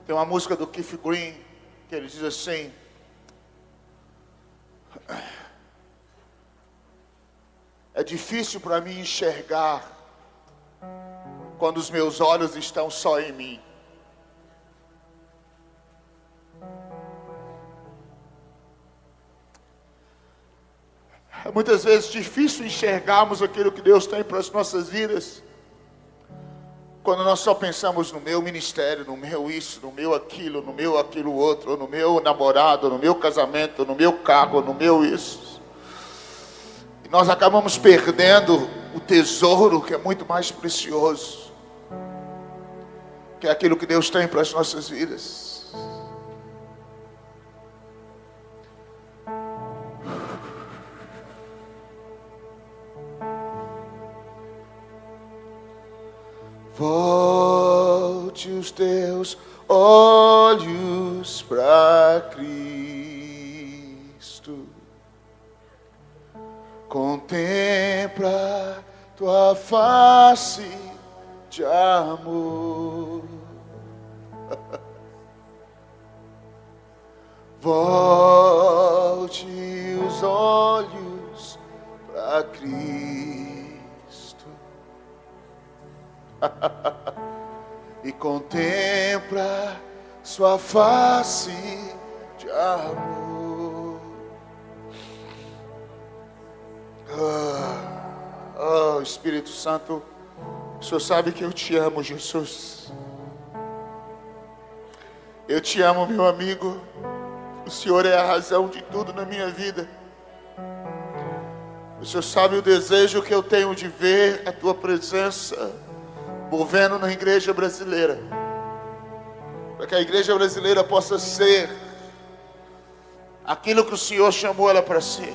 Tem uma música do Keith Green que ele diz assim: é difícil para mim enxergar quando os meus olhos estão só em mim. É muitas vezes difícil enxergarmos aquilo que Deus tem para as nossas vidas quando nós só pensamos no meu ministério, no meu isso, no meu aquilo outro, no meu namorado, no meu casamento, no meu carro, no meu isso. E nós acabamos perdendo o tesouro que é muito mais precioso, que é aquilo que Deus tem para as nossas vidas. Volte os teus olhos para Cristo, contempla tua face de amor. Volte os olhos para Cristo e contempla sua face de amor. Oh, Espírito Santo, o Senhor sabe que eu te amo, Jesus. Eu te amo, meu amigo. O Senhor é a razão de tudo na minha vida. O Senhor sabe o desejo que eu tenho de ver a tua presença movendo na igreja brasileira, para que a igreja brasileira possa ser aquilo que o Senhor chamou ela para ser.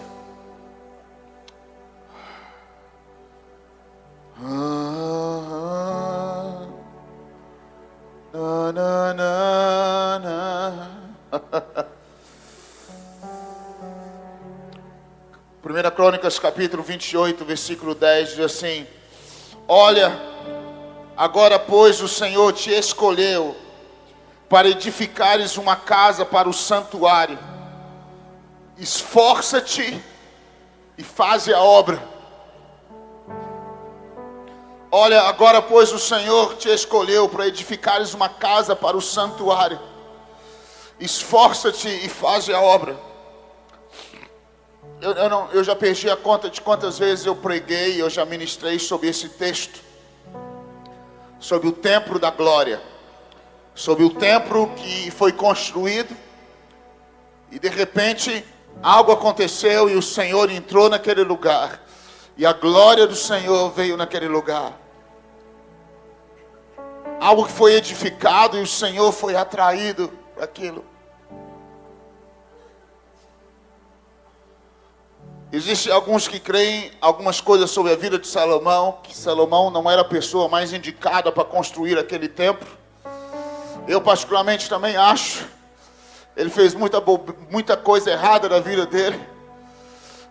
Primeira Crônicas capítulo 28, versículo 10 diz assim: olha, agora, pois, o Senhor te escolheu para edificares uma casa para o santuário. Esforça-te e faze a obra. Olha, agora, pois, o Senhor te escolheu para edificares uma casa para o santuário. Esforça-te e faze a obra. Eu já perdi a conta de quantas vezes eu preguei, eu já ministrei sobre esse texto, sobre o templo da glória, sobre o templo que foi construído e de repente algo aconteceu e o Senhor entrou naquele lugar e a glória do Senhor veio naquele lugar. Algo que foi edificado e o Senhor foi atraído para aquilo. Existem alguns que creem algumas coisas sobre a vida de Salomão, que Salomão não era a pessoa mais indicada para construir aquele templo. Eu particularmente também acho. Ele fez muita coisa errada na vida dele,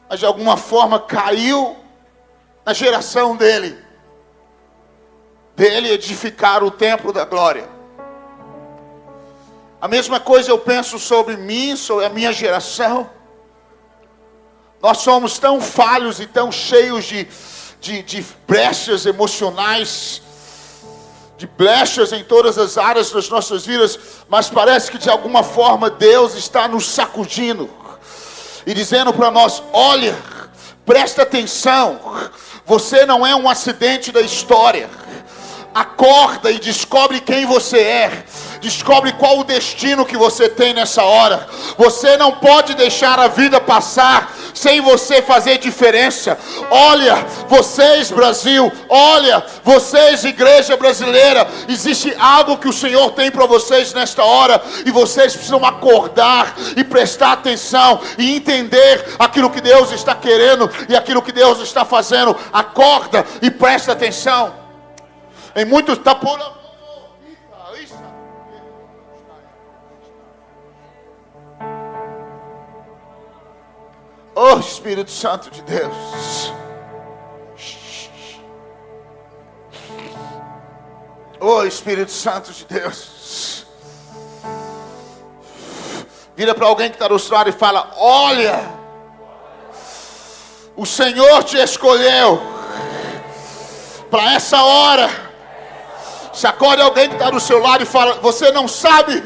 mas de alguma forma caiu na geração dele edificar o templo da glória. A mesma coisa eu penso sobre mim, sobre a minha geração. Nós somos tão falhos e tão cheios de brechas emocionais, de brechas em todas as áreas das nossas vidas, mas parece que de alguma forma Deus está nos sacudindo e dizendo para nós: olha, presta atenção, você não é um acidente da história. Acorda e descobre quem você é. Descobre qual o destino que você tem nessa hora. Você não pode deixar a vida passar sem você fazer diferença. Olha, vocês Brasil, olha, vocês igreja brasileira, existe algo que o Senhor tem para vocês nesta hora, e vocês precisam acordar e prestar atenção e entender aquilo que Deus está querendo e aquilo que Deus está fazendo. Acorda e presta atenção. Em muitos está por... Oh, Espírito Santo de Deus. Oh, Espírito Santo de Deus. Vira para alguém que está do seu lado e fala: olha, o Senhor te escolheu para essa hora. Sacode alguém que está do seu lado e fala: você não sabe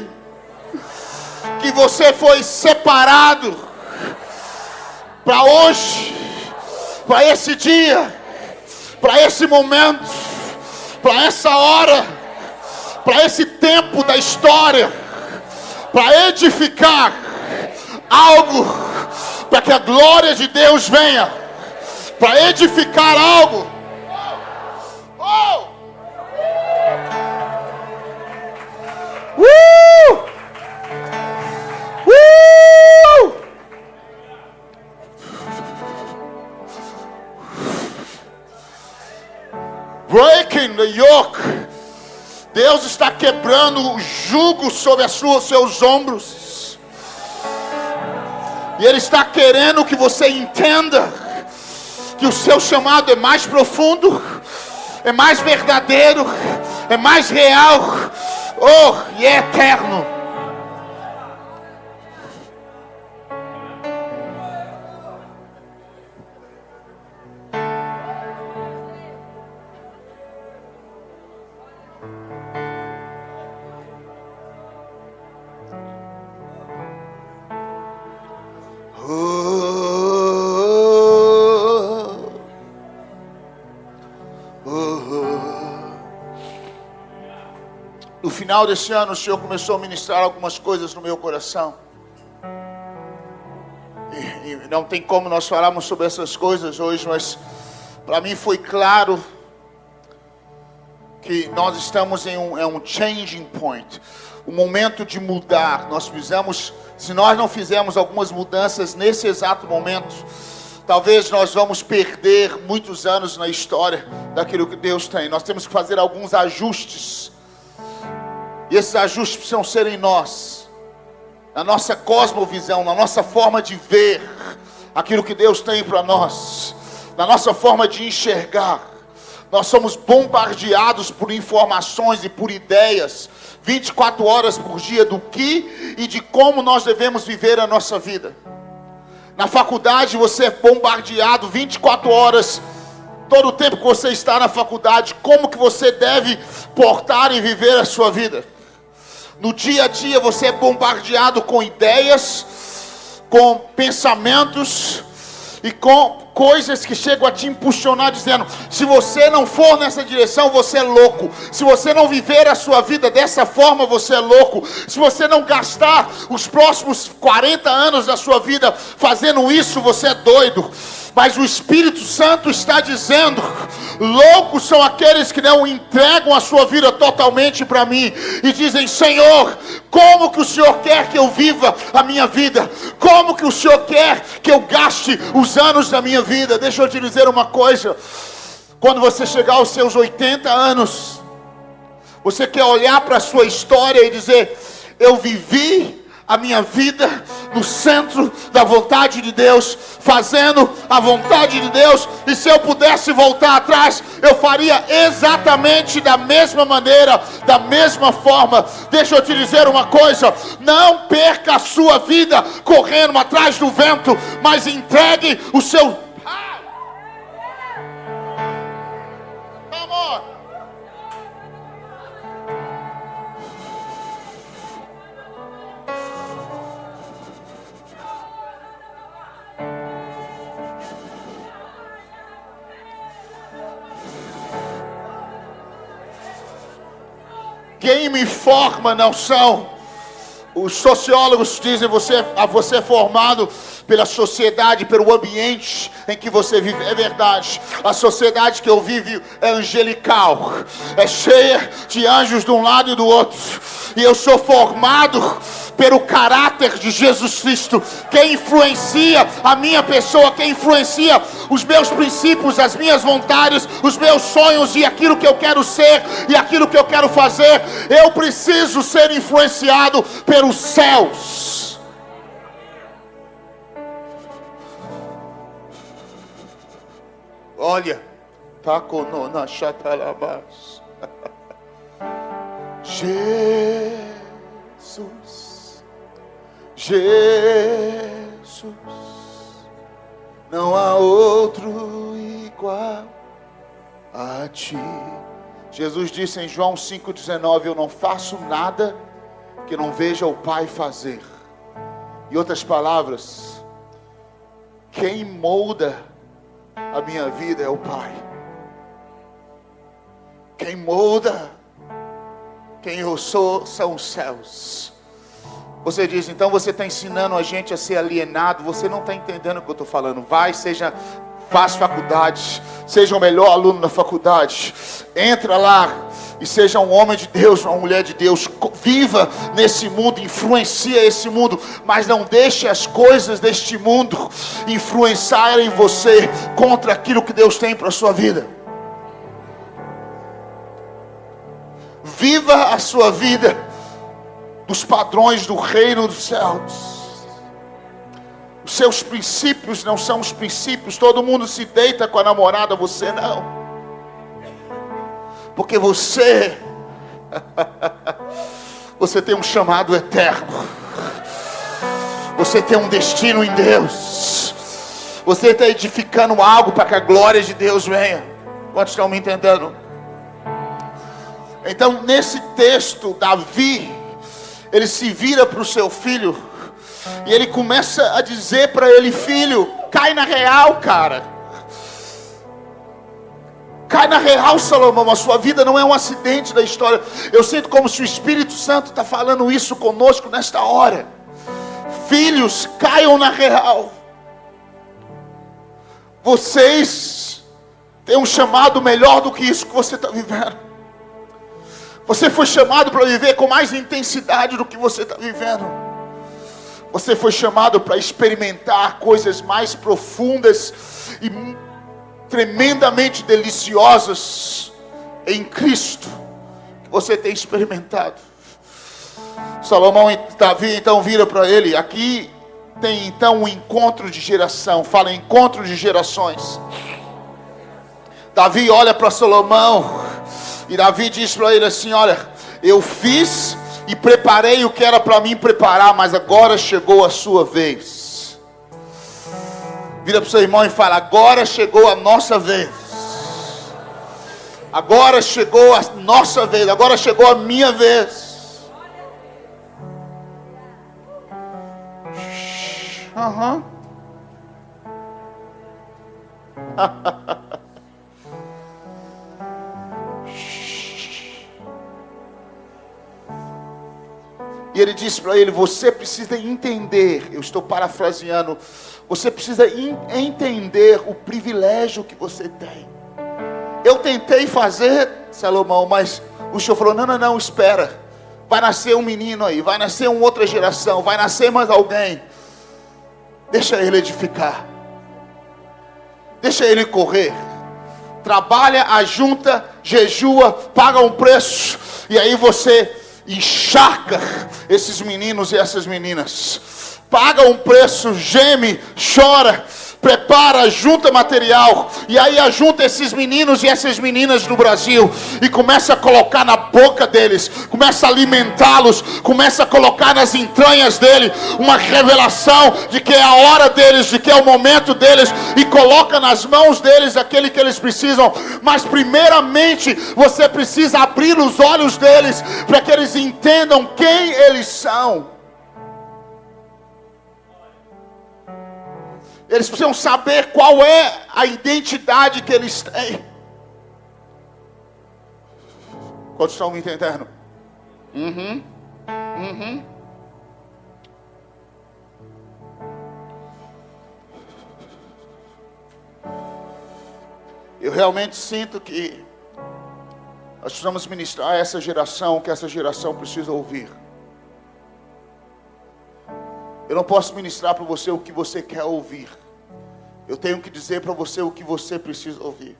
que você foi separado para hoje, para esse dia, para esse momento, para essa hora, para esse tempo da história, para edificar algo, para que a glória de Deus venha, para edificar algo. Oh! Breaking the yoke. Deus está quebrando o jugo sobre seus ombros. E Ele está querendo que você entenda que o seu chamado é mais profundo, é mais verdadeiro, é mais real, e é eterno. No final desse ano, o Senhor começou a ministrar algumas coisas no meu coração. E não tem como nós falarmos sobre essas coisas hoje, mas para mim foi claro que nós estamos em um changing point, um momento de mudar. Se nós não fizermos algumas mudanças nesse exato momento, talvez nós vamos perder muitos anos na história daquilo que Deus tem. Nós temos que fazer alguns ajustes. E esses ajustes precisam ser em nós, na nossa cosmovisão, na nossa forma de ver aquilo que Deus tem para nós, na nossa forma de enxergar. Nós somos bombardeados por informações e por ideias 24 horas por dia do que e de como nós devemos viver a nossa vida. Na faculdade você é bombardeado 24 horas, todo o tempo que você está na faculdade, como que você deve portar e viver a sua vida. No dia a dia você é bombardeado com ideias, com pensamentos e com coisas que chegam a te impulsionar, dizendo: se você não for nessa direção, você é louco. Se você não viver a sua vida dessa forma, você é louco. Se você não gastar os próximos 40 anos da sua vida fazendo isso, você é doido. Mas o Espírito Santo está dizendo: loucos são aqueles que não entregam a sua vida totalmente para mim e dizem: Senhor, como que o Senhor quer que eu viva a minha vida? Como que o Senhor quer que eu gaste os anos da minha vida? Deixa eu te dizer uma coisa: quando você chegar aos seus 80 anos, você quer olhar para a sua história e dizer: eu vivi a minha vida no centro da vontade de Deus, fazendo a vontade de Deus, e se eu pudesse voltar atrás, eu faria exatamente da mesma maneira, da mesma forma. Deixa eu te dizer uma coisa: não perca a sua vida correndo atrás do vento, mas entregue o seu amor. Quem me forma não são os sociólogos, dizem você é formado pela sociedade, pelo ambiente em que você vive. É verdade, a sociedade que eu vivo é angelical, é cheia de anjos de um lado e do outro, e eu sou formado pelo caráter de Jesus Cristo. Quem influencia a minha pessoa, quem influencia os meus princípios, as minhas vontades, os meus sonhos e aquilo que eu quero ser e aquilo que eu quero fazer, eu preciso ser influenciado pelos céus. Olha, taconona chatalabás. Jesus, Jesus, não há outro igual a ti. Jesus disse em João 5,19: eu não faço nada que não veja o Pai fazer. Em outras palavras, quem molda a minha vida é o Pai. Quem molda quem eu sou são os céus. Você diz, então você está ensinando a gente a ser alienado. Você não está entendendo o que eu estou falando. Faz faculdade, seja o melhor aluno na faculdade, entra lá e seja um homem de Deus, uma mulher de Deus, viva nesse mundo, influencia esse mundo, mas não deixe as coisas deste mundo influenciarem você contra aquilo que Deus tem para a sua vida. Viva a sua vida dos padrões do reino dos céus. Os seus princípios não são os princípios. Todo mundo se deita com a namorada, você não. Porque você tem um chamado eterno. Você tem um destino em Deus. Você está edificando algo para que a glória de Deus venha. Quantos estão me entendendo? Então, nesse texto, Davi, ele se vira para o seu filho e ele começa a dizer para ele: filho, cai na real, cara. Cai na real, Salomão. A sua vida não é um acidente da história. Eu sinto como se o Espírito Santo está falando isso conosco nesta hora. Filhos, caiam na real. Vocês têm um chamado melhor do que isso que você está vivendo. Você foi chamado para viver com mais intensidade do que você está vivendo. Você foi chamado para experimentar coisas mais profundas e tremendamente deliciosas em Cristo, que você tem experimentado. Salomão e Davi então vira para ele. Aqui tem então um encontro de geração. Fala encontro de gerações. Davi olha para Salomão e Davi diz para ele assim: olha, eu fiz e preparei o que era para mim preparar, mas agora chegou a sua vez. Vira para o seu irmão e fala: agora chegou a nossa vez. Agora chegou a nossa vez. Agora chegou a minha vez. Aham. E ele disse para ele: você precisa entender, eu estou parafraseando, você precisa entender o privilégio que você tem. Eu tentei fazer, Salomão, mas o Senhor falou: não, espera. Vai nascer um menino aí, vai nascer uma outra geração, vai nascer mais alguém. Deixa ele edificar. Deixa ele correr. Trabalha, ajunta, jejua, paga um preço. E aí você encharca esses meninos e essas meninas. Paga um preço, geme, chora, prepara, junta material. E aí ajunta esses meninos e essas meninas no Brasil e começa a colocar na boca deles, começa a alimentá-los, começa a colocar nas entranhas dele uma revelação de que é a hora deles, de que é o momento deles, e coloca nas mãos deles aquele que eles precisam. Mas primeiramente você precisa abrir os olhos deles para que eles entendam quem eles são. Eles precisam saber qual é a identidade que eles têm. Quantos estão me entendendo? Eu realmente sinto que nós precisamos ministrar a essa geração, que essa geração precisa ouvir. Eu não posso ministrar para você o que você quer ouvir. Eu tenho que dizer para você o que você precisa ouvir.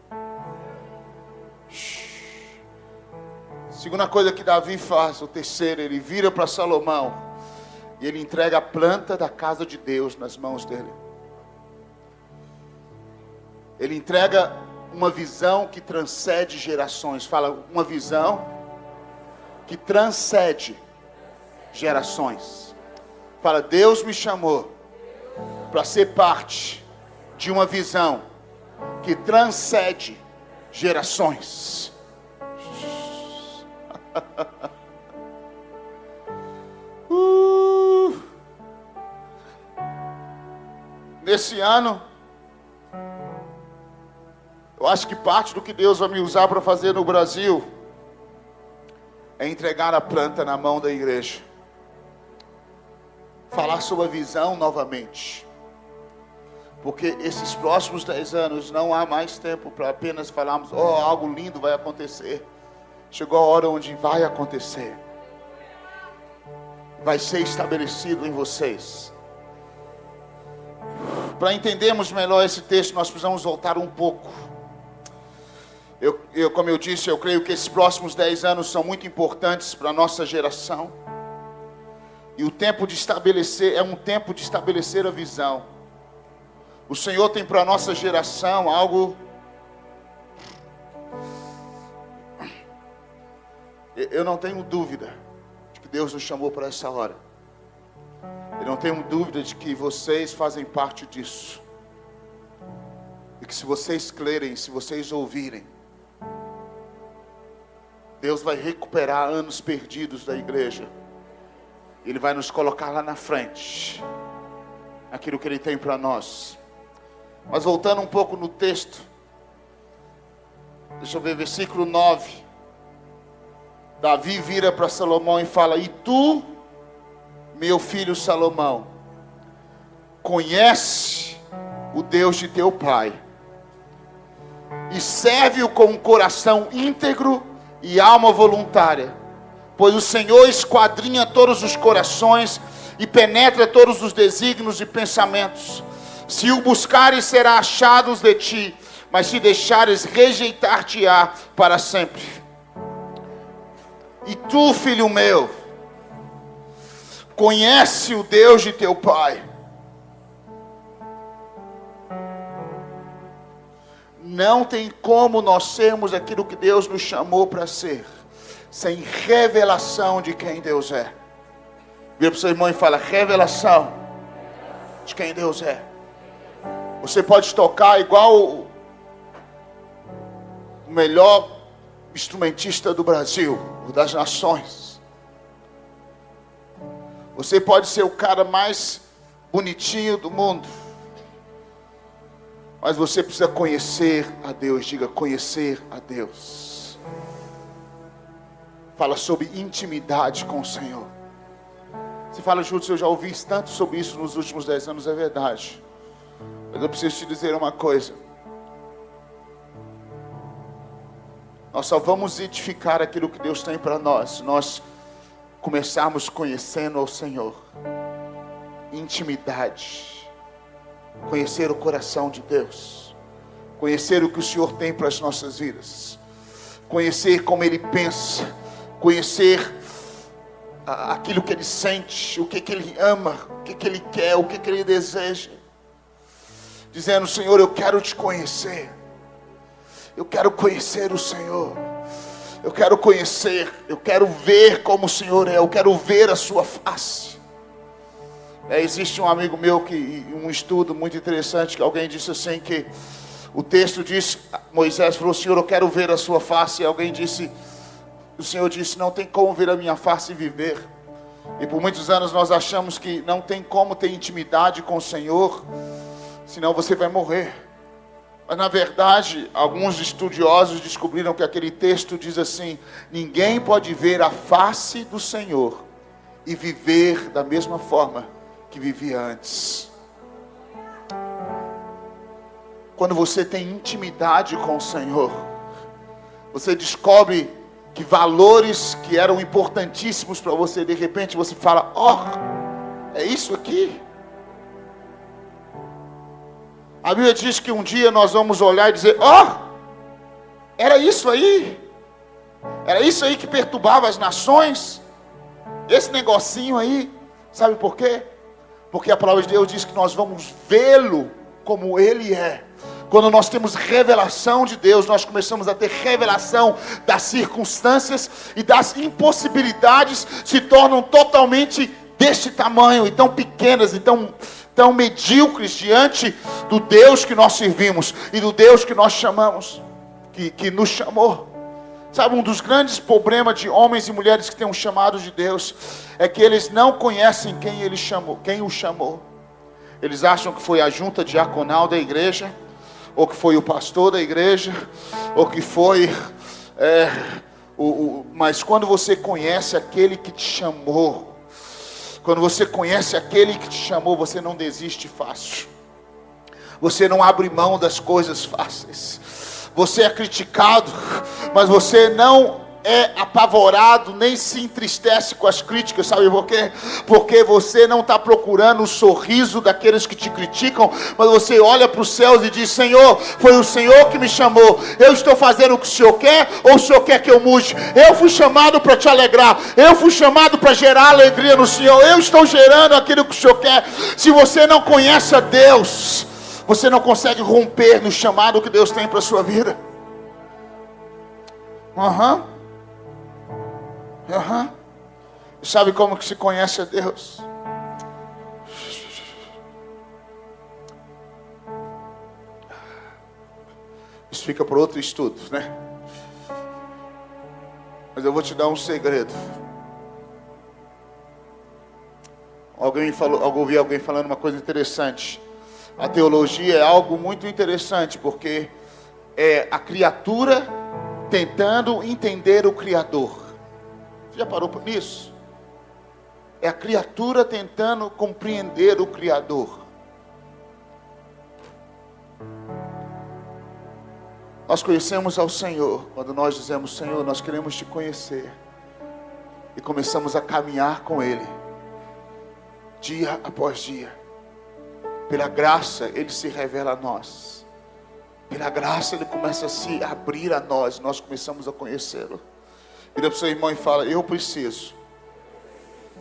Segunda coisa que Davi faz, o terceiro, ele vira para Salomão e ele entrega a planta da casa de Deus nas mãos dele. Ele entrega uma visão que transcende gerações. Fala, uma visão que transcende gerações. Fala, Deus me chamou para ser parte de uma visão que transcende gerações. Nesse ano, eu acho que parte do que Deus vai me usar para fazer no Brasil é entregar a planta na mão da igreja. Falar sobre a visão novamente. Porque esses próximos 10 anos não há mais tempo para apenas falarmos, algo lindo vai acontecer. Chegou a hora onde vai acontecer. Vai ser estabelecido em vocês. Para entendermos melhor esse texto, nós precisamos voltar um pouco. Como eu disse, eu creio que esses próximos 10 anos são muito importantes para a nossa geração. E o tempo de estabelecer, é um tempo de estabelecer a visão. O Senhor tem para a nossa geração algo... Eu não tenho dúvida de que Deus nos chamou para essa hora. Eu não tenho dúvida de que vocês fazem parte disso. E que se vocês crerem, se vocês ouvirem, Deus vai recuperar anos perdidos da igreja. Ele vai nos colocar lá na frente. Aquilo que Ele tem para nós. Mas voltando um pouco no texto. Deixa eu ver, versículo 9. Davi vira para Salomão e fala: e tu, meu filho Salomão, conhece o Deus de teu pai, e serve-o com um coração íntegro e alma voluntária, pois o Senhor esquadrinha todos os corações e penetra todos os desígnios e pensamentos. Se o buscares, será achado de ti, mas se deixares, rejeitar-te-á para sempre. E tu, filho meu, conhece o Deus de teu pai. Não tem como nós sermos aquilo que Deus nos chamou para ser, sem revelação de quem Deus é. Vira para o seu irmão e fala: revelação de quem Deus é. Você pode tocar igual o melhor instrumentista do Brasil, ou das nações. Você pode ser o cara mais bonitinho do mundo, mas você precisa conhecer a Deus. Diga: conhecer a Deus. Fala sobre intimidade com o Senhor. Você fala: Júlio, eu já ouvi tanto sobre isso nos últimos 10 anos. É verdade. Mas eu preciso te dizer uma coisa. Nós só vamos edificar aquilo que Deus tem para nós se nós começarmos conhecendo ao Senhor. Intimidade. Conhecer o coração de Deus. Conhecer o que o Senhor tem para as nossas vidas. Conhecer como Ele pensa. Conhecer aquilo que Ele sente. O que Ele ama. O que Ele quer. O que Ele deseja. Dizendo: Senhor, eu quero te conhecer. Eu quero conhecer o Senhor. Eu quero conhecer. Eu quero ver como o Senhor é. Eu quero ver a sua face. Existe um amigo meu um estudo muito interessante, que alguém disse assim, que o texto diz, Moisés falou: Senhor, eu quero ver a sua face. E alguém disse, o Senhor disse: não tem como ver a minha face e viver. E por muitos anos nós achamos que não tem como ter intimidade com o Senhor, senão você vai morrer. Mas na verdade, alguns estudiosos descobriram que aquele texto diz assim: ninguém pode ver a face do Senhor e viver da mesma forma que vivia antes. Quando você tem intimidade com o Senhor, você descobre que valores que eram importantíssimos para você, de repente você fala: é isso aqui? A Bíblia diz que um dia nós vamos olhar e dizer: era isso aí? Era isso aí que perturbava as nações? Esse negocinho aí? Sabe por quê? Porque a palavra de Deus diz que nós vamos vê-lo como Ele é. Quando nós temos revelação de Deus, nós começamos a ter revelação das circunstâncias, e das impossibilidades se tornam totalmente desse tamanho, e tão pequenas, e tão medíocres diante do Deus que nós servimos e do Deus que nós chamamos, que nos chamou. Sabe, um dos grandes problemas de homens e mulheres que têm um chamado de Deus é que eles não conhecem quem Ele chamou, quem o chamou. Eles acham que foi a junta diaconal da igreja, ou que foi o pastor da igreja, ou que foi... mas quando você conhece aquele que te chamou, quando você conhece aquele que te chamou, você não desiste fácil. Você não abre mão das coisas fáceis. Você é criticado, mas você não é apavorado, nem se entristece com as críticas. Sabe por quê? Porque você não está procurando o sorriso daqueles que te criticam, mas você olha para os céus e diz: Senhor, foi o Senhor que me chamou. Eu estou fazendo o que o Senhor quer, ou o Senhor quer que eu mude? Eu fui chamado para te alegrar, eu fui chamado para gerar alegria no Senhor, eu estou gerando aquilo que o Senhor quer. Se você não conhece a Deus, você não consegue romper no chamado que Deus tem para a sua vida. Sabe como que se conhece a Deus? Isso fica para outro estudo, né? Mas eu vou te dar um segredo. Ouvi alguém falando uma coisa interessante. A teologia é algo muito interessante, porque é a criatura tentando entender o Criador. Você já parou por isso? É a criatura tentando compreender o Criador. Nós conhecemos ao Senhor quando nós dizemos: Senhor, nós queremos te conhecer. E começamos a caminhar com Ele, dia após dia. Pela graça, Ele se revela a nós. Pela graça, Ele começa a se abrir a nós. Nós começamos a conhecê-lo. Vira para o seu irmão e fala: eu preciso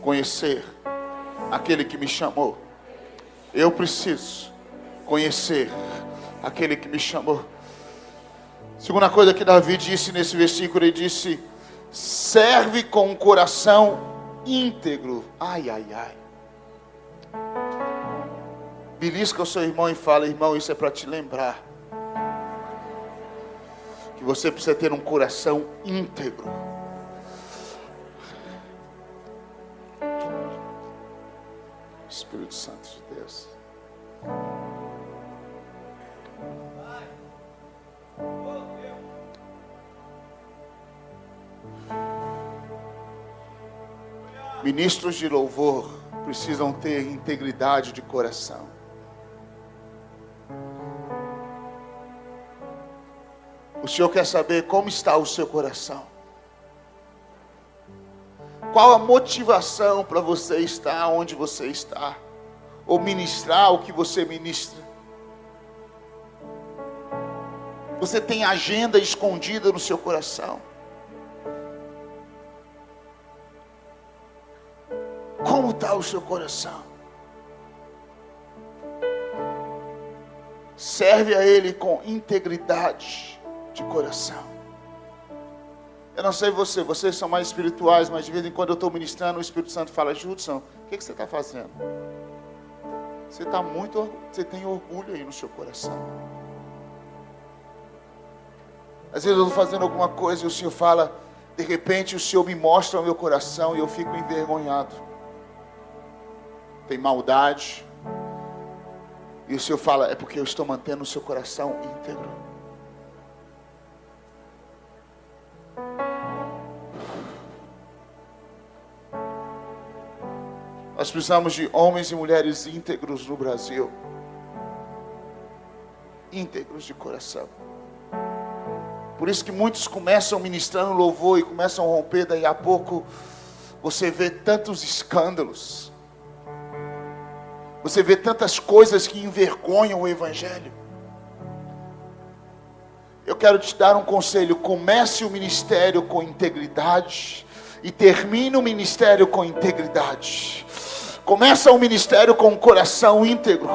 conhecer aquele que me chamou. Eu preciso conhecer aquele que me chamou. Segunda coisa que Davi disse nesse versículo, ele disse: serve com um coração íntegro. Ai, ai, ai. Belisca o seu irmão e fala: irmão, isso é para te lembrar que você precisa ter um coração íntegro. Espírito Santo de Deus. Ministros de louvor precisam ter integridade de coração. O Senhor quer saber como está o seu coração. Qual a motivação para você estar onde você está? Ou ministrar o que você ministra? Você tem agenda escondida no seu coração? Como está o seu coração? Serve a Ele com integridade de coração. Eu não sei vocês são mais espirituais, mas de vez em quando eu estou ministrando, o Espírito Santo fala: Judson, o que você está fazendo? Você tem orgulho aí no seu coração. Às vezes eu estou fazendo alguma coisa e o Senhor fala, de repente o Senhor me mostra o meu coração e eu fico envergonhado. Tem maldade. E o Senhor fala: é porque eu estou mantendo o seu coração íntegro. Nós precisamos de homens e mulheres íntegros no Brasil. Íntegros de coração. Por isso que muitos começam ministrando louvor e começam a romper, daí a pouco você vê tantos escândalos. Você vê tantas coisas que envergonham o Evangelho. Eu quero te dar um conselho: comece o ministério com integridade e termine o ministério com integridade. Começa o ministério com um coração íntegro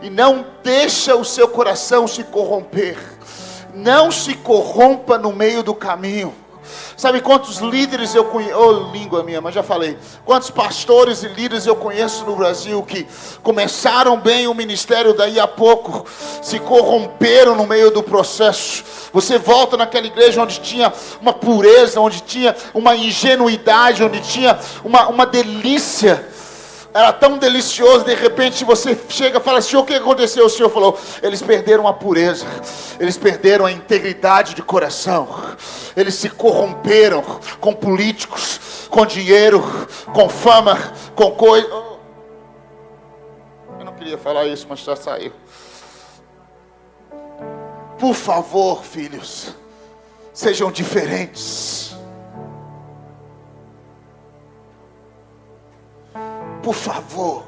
e não deixa o seu coração se corromper. Não se corrompa no meio do caminho. Sabe quantos líderes eu conheço? Oh, língua minha, mas já falei. Quantos pastores e líderes eu conheço no Brasil que começaram bem o ministério, daí a pouco se corromperam no meio do processo. Você volta naquela igreja onde tinha uma pureza, onde tinha uma ingenuidade, onde tinha uma delícia. Era tão delicioso, de repente você chega e fala: Senhor, o que aconteceu? O Senhor falou: eles perderam a pureza, eles perderam a integridade de coração, eles se corromperam com políticos, com dinheiro, com fama, com coisa. Eu não queria falar isso, mas já saiu. Por favor, filhos, sejam diferentes. Por favor,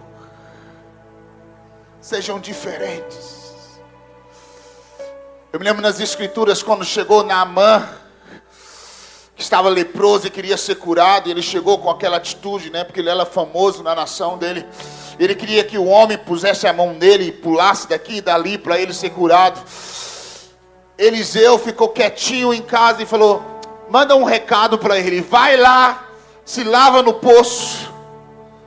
sejam diferentes. Eu me lembro nas escrituras quando chegou Naamã, que estava leproso e queria ser curado, e ele chegou com aquela atitude, né? Porque ele era famoso na nação dele. Ele queria que o homem pusesse a mão nele e pulasse daqui e dali para ele ser curado. Eliseu ficou quietinho em casa e falou: manda um recado para ele, vai lá, se lava no poço,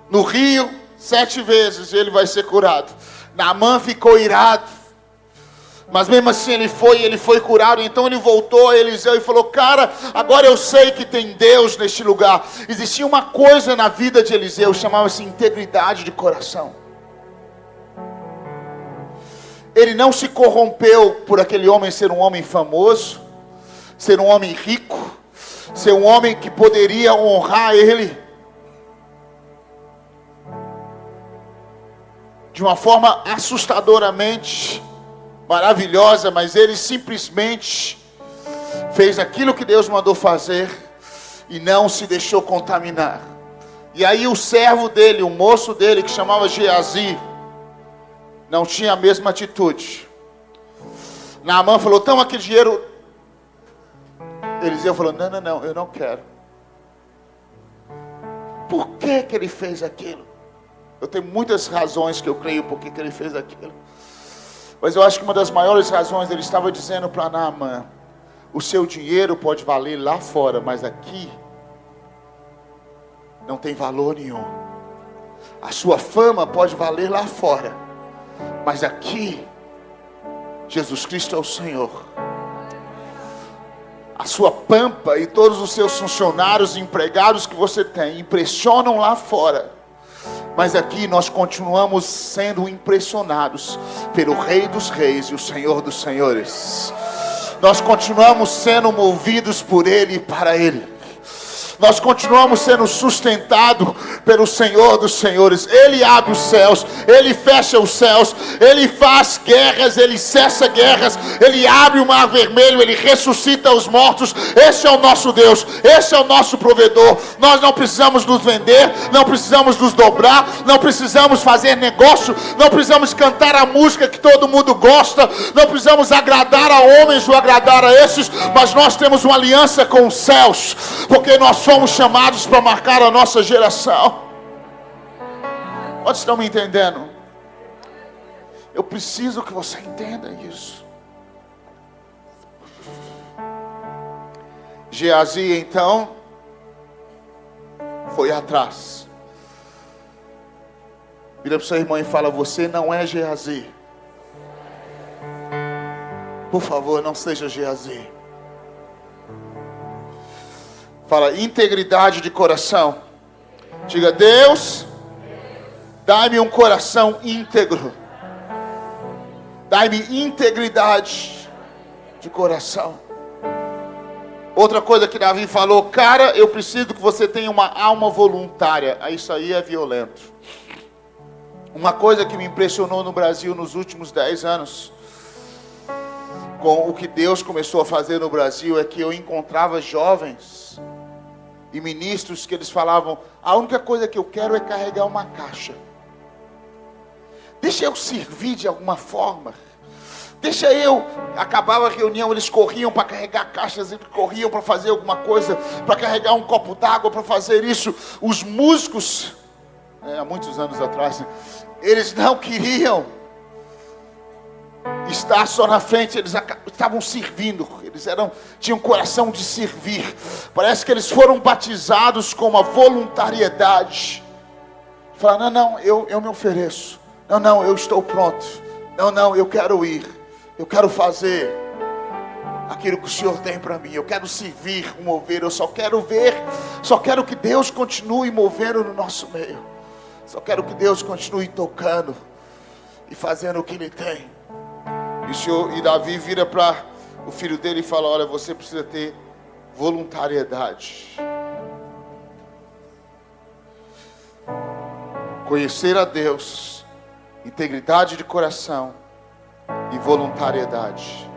no rio, 7 vezes, ele vai ser curado. Naamã ficou irado, mas mesmo assim ele foi curado. Então ele voltou a Eliseu e falou: cara, agora eu sei que tem Deus neste lugar. Existia uma coisa na vida de Eliseu, chamava-se integridade de coração. Ele não se corrompeu por aquele homem ser um homem famoso, ser um homem rico, ser um homem que poderia honrar ele de uma forma assustadoramente maravilhosa, mas ele simplesmente fez aquilo que Deus mandou fazer e não se deixou contaminar. E aí o servo dele, o moço dele, que chamava Geazi, não tinha a mesma atitude. Naamã falou: toma aquele dinheiro. Eliseu falou: não, eu não quero. Por que ele fez aquilo? Eu tenho muitas razões que eu creio por que ele fez aquilo. Mas eu acho que uma das maiores razões, ele estava dizendo para Naamã: o seu dinheiro pode valer lá fora, mas aqui não tem valor nenhum. A sua fama pode valer lá fora, mas aqui Jesus Cristo é o Senhor. A sua pampa e todos os seus funcionários e empregados que você tem impressionam lá fora, mas aqui nós continuamos sendo impressionados pelo Rei dos Reis e o Senhor dos Senhores. Nós continuamos sendo movidos por Ele e para Ele. Nós continuamos sendo sustentados pelo Senhor dos Senhores. Ele abre os céus, Ele fecha os céus, Ele faz guerras, Ele cessa guerras, Ele abre o mar vermelho, Ele ressuscita os mortos. Esse é o nosso Deus, esse é o nosso provedor. Nós não precisamos nos vender, não precisamos nos dobrar, não precisamos fazer negócio, não precisamos cantar a música que todo mundo gosta, não precisamos agradar a homens ou agradar a esses, mas nós temos uma aliança com os céus, porque nós somos chamados para marcar a nossa geração. Vocês estão me entendendo? Eu preciso que você entenda isso. Geazi então foi atrás. Vira para o seu irmão e fala: você não é Geazi. Por favor, não seja Geazi. Fala: integridade de coração. Diga: Deus, dai-me um coração íntegro. Dai-me integridade de coração. Outra coisa que Davi falou: cara, eu preciso que você tenha uma alma voluntária. Isso aí é violento. Uma coisa que me impressionou no Brasil nos últimos 10 anos, com o que Deus começou a fazer no Brasil, é que eu encontrava jovens e ministros que eles falavam: a única coisa que eu quero é carregar uma caixa. Deixa eu servir de alguma forma. Deixa eu... Acabava a reunião, eles corriam para carregar caixas, eles corriam para fazer alguma coisa, para carregar um copo d'água, para fazer isso. Os músicos, há muitos anos atrás, eles não queriam estar só na frente, eles estavam servindo, tinham coração de servir. Parece que eles foram batizados com uma voluntariedade. Falaram, não, eu me ofereço. Não, eu estou pronto. Não, eu quero ir. Eu quero fazer aquilo que o Senhor tem para mim. Eu quero servir, mover. Eu só quero que Deus continue movendo no nosso meio. Só quero que Deus continue tocando e fazendo o que Ele tem. E Davi vira para o filho dele e fala, olha, você precisa ter voluntariedade. Conhecer a Deus, integridade de coração e voluntariedade.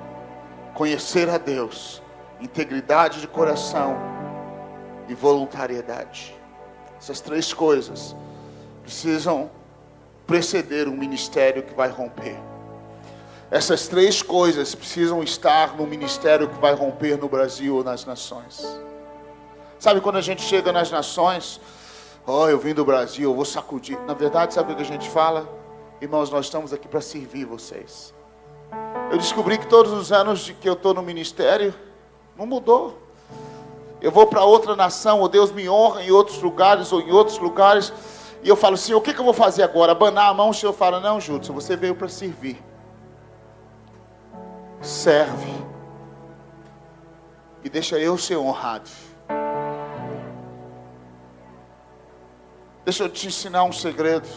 Conhecer a Deus, integridade de coração e voluntariedade. Essas três coisas precisam preceder um ministério que vai romper. Essas três coisas precisam estar no ministério que vai romper no Brasil ou nas nações. Sabe quando a gente chega nas nações, eu vim do Brasil, eu vou sacudir. Na verdade, sabe o que a gente fala? Irmãos, nós estamos aqui para servir vocês. Eu descobri que todos os anos de que eu estou no ministério, não mudou. Eu vou para outra nação, ou Deus me honra em outros lugares, e eu falo assim, o que eu vou fazer agora? Abanar a mão, o Senhor fala, não, Judson, você veio para servir. Serve. E deixa eu ser honrado. Deixa eu te ensinar um segredo.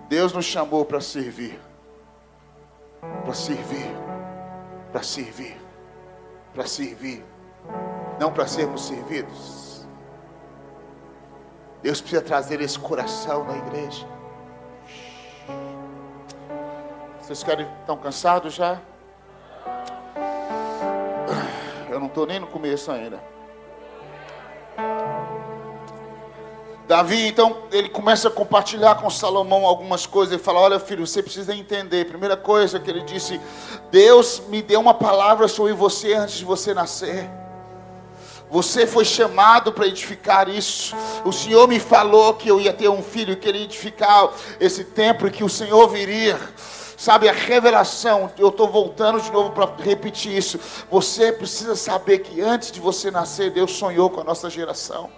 Deus nos chamou para servir. Para servir. Para servir. Para servir. Não para sermos servidos. Deus precisa trazer esse coração na igreja. Vocês estão cansados já? Eu não estou nem no começo ainda. Davi, então, ele começa a compartilhar com Salomão algumas coisas. Ele fala, olha filho, você precisa entender. Primeira coisa que ele disse, Deus me deu uma palavra sobre você antes de você nascer. Você foi chamado para edificar isso. O Senhor me falou que eu ia ter um filho, que ele ia edificar esse templo e que o Senhor viria. Sabe, a revelação, eu estou voltando de novo para repetir isso. Você precisa saber que antes de você nascer, Deus sonhou com a nossa geração.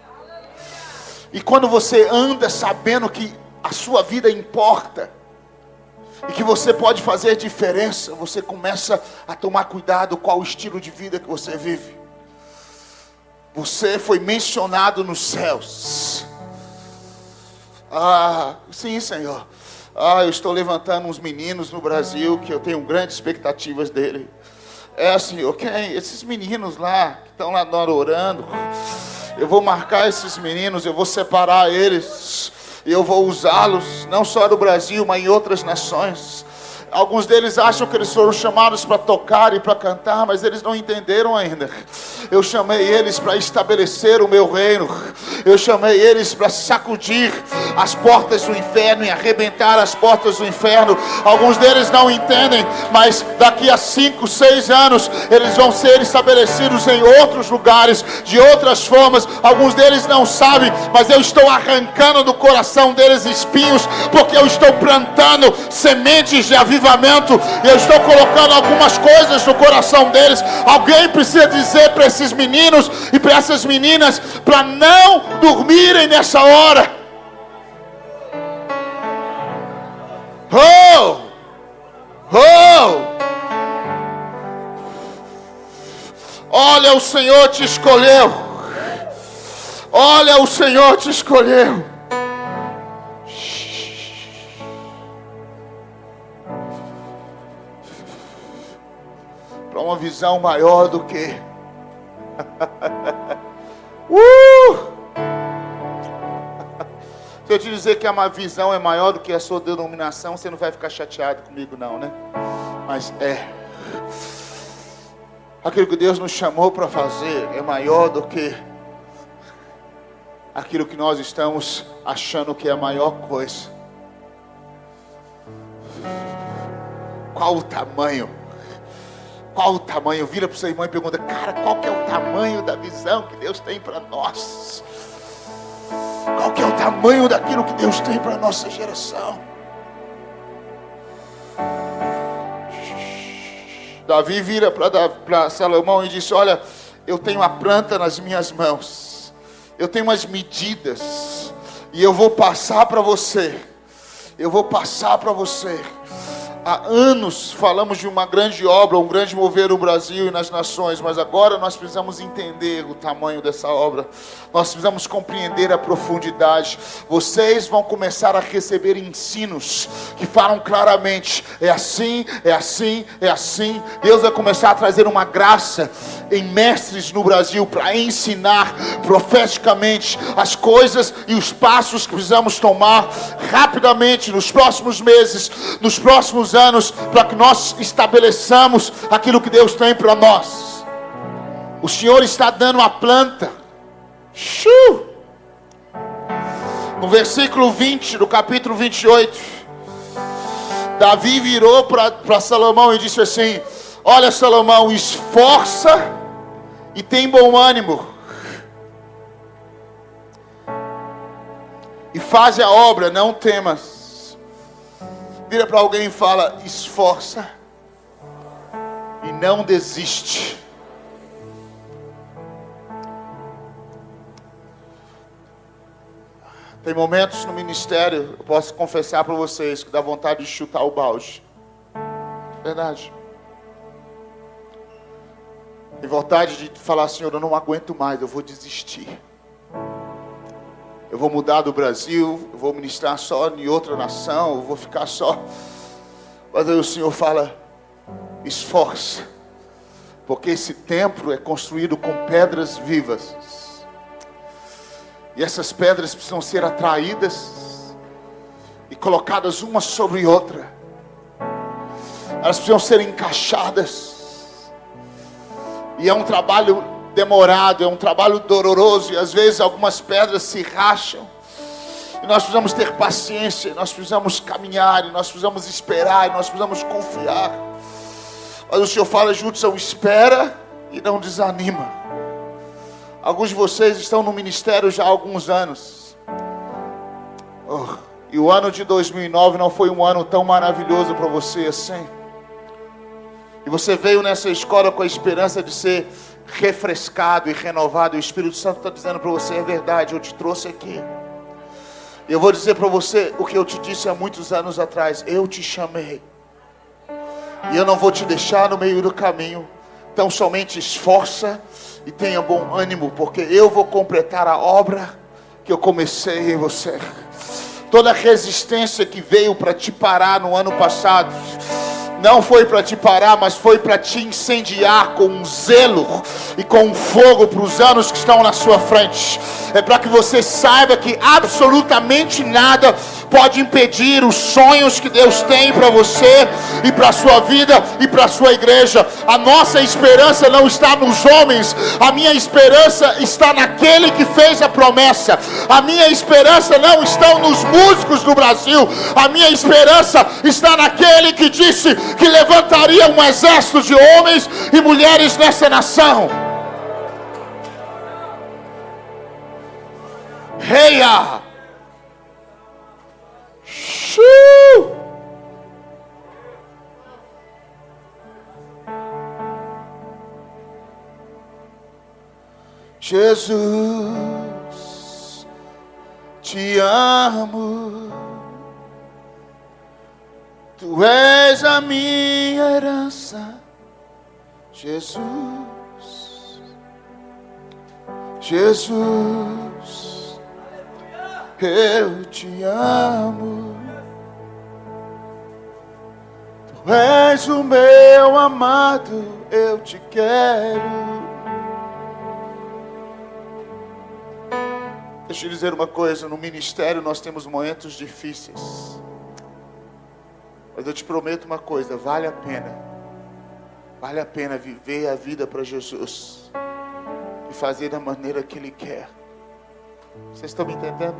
E quando você anda sabendo que a sua vida importa, e que você pode fazer diferença, você começa a tomar cuidado com o estilo de vida que você vive. Você foi mencionado nos céus. Sim, Senhor. Eu estou levantando uns meninos no Brasil que eu tenho grandes expectativas dele. Senhor, quem? Esses meninos lá, que estão lá orando. Eu vou marcar esses meninos, eu vou separar eles. E eu vou usá-los, não só no Brasil, mas em outras nações. Alguns deles acham que eles foram chamados para tocar e para cantar, mas eles não entenderam ainda. Eu chamei eles para estabelecer o meu reino. Eu chamei eles para sacudir as portas do inferno e arrebentar as portas do inferno. Alguns deles não entendem, mas daqui a 5, 6 anos, eles vão ser estabelecidos em outros lugares, de outras formas. Alguns deles não sabem, mas eu estou arrancando do coração deles espinhos, porque eu estou plantando sementes de avivamento. Eu estou colocando algumas coisas no coração deles. Alguém precisa dizer para esses meninos e para essas meninas para não dormirem nessa hora. Olha, o Senhor te escolheu. Olha, o Senhor te escolheu. Para uma visão maior do que Se eu te dizer que uma visão é maior do que a sua denominação, você não vai ficar chateado comigo não, né? Mas aquilo que Deus nos chamou para fazer é maior do que aquilo que nós estamos achando que é a maior coisa. Qual o tamanho? Qual o tamanho? Vira para o seu irmão e pergunta, cara, qual que é o tamanho da visão que Deus tem para nós? Qual que é o tamanho daquilo que Deus tem para a nossa geração? Davi vira para Salomão e disse: olha, eu tenho a planta nas minhas mãos, eu tenho umas medidas, e eu vou passar para você. Há anos falamos de uma grande obra, um grande mover no Brasil e nas nações, mas agora nós precisamos entender o tamanho dessa obra, nós precisamos compreender a profundidade. Vocês vão começar a receber ensinos que falam claramente: é assim, é assim, é assim. Deus vai começar a trazer uma graça em mestres no Brasil para ensinar profeticamente as coisas e os passos que precisamos tomar rapidamente nos próximos meses, nos próximos anos, para que nós estabeleçamos aquilo que Deus tem para nós. O Senhor está dando a planta. No versículo 20 do capítulo 28, Davi virou para Salomão e disse assim: olha, Salomão, esforça e tem bom ânimo, e faz a obra, não temas. Vira para alguém e fala: esforça e não desiste. Tem momentos no ministério, eu posso confessar para vocês, que dá vontade de chutar o balde. Verdade. Tem vontade de falar: Senhor, eu não aguento mais, eu vou desistir. Eu vou mudar do Brasil, eu vou ministrar só em outra nação, eu vou ficar só. Mas aí o Senhor fala: esforça, porque esse templo é construído com pedras vivas. E essas pedras precisam ser atraídas e colocadas uma sobre outra. Elas precisam ser encaixadas. E é um trabalho demorado, é um trabalho doloroso, e às vezes algumas pedras se racham, e nós precisamos ter paciência, nós precisamos caminhar, e nós precisamos esperar, e nós precisamos confiar. Mas o Senhor fala: Judson, espera e não desanima. Alguns de vocês estão no ministério já há alguns anos, e o ano de 2009 não foi um ano tão maravilhoso para você assim, e você veio nessa escola com a esperança de ser refrescado e renovado, e o Espírito Santo está dizendo para você: é verdade, eu te trouxe aqui. E eu vou dizer para você o que eu te disse há muitos anos atrás: eu te chamei, e eu não vou te deixar no meio do caminho. Então somente esforça e tenha bom ânimo, porque eu vou completar a obra que eu comecei em você. Toda a resistência que veio para te parar no ano passado, não foi para te parar, mas foi para te incendiar com um zelo e com um fogo para os anos que estão na sua frente. É para que você saiba que absolutamente nada pode impedir os sonhos que Deus tem para você e para a sua vida e para a sua igreja. A nossa esperança não está nos homens, a minha esperança está naquele que fez a promessa. A minha esperança não está nos músicos do Brasil, a minha esperança está naquele que disse que levantaria um exército de homens e mulheres nessa nação. Reia! Jesus, te amo. Tu és a minha herança, Jesus, Jesus, eu te amo. Tu és o meu amado, eu te quero. Deixa eu dizer uma coisa, no ministério nós temos momentos difíceis. Mas eu te prometo uma coisa, vale a pena viver a vida para Jesus e fazer da maneira que Ele quer. Vocês estão me entendendo?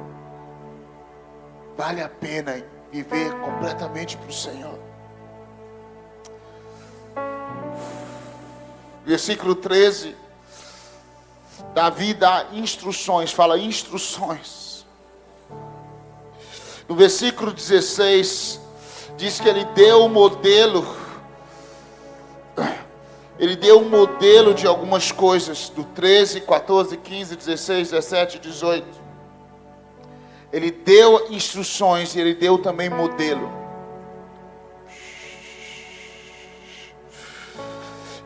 Vale a pena viver completamente para o Senhor. Versículo 13, Davi dá instruções, fala instruções. No versículo 16, diz que ele deu o modelo Ele deu um modelo de algumas coisas, do 13, 14, 15, 16, 17, 18. Ele deu instruções e ele deu também modelo.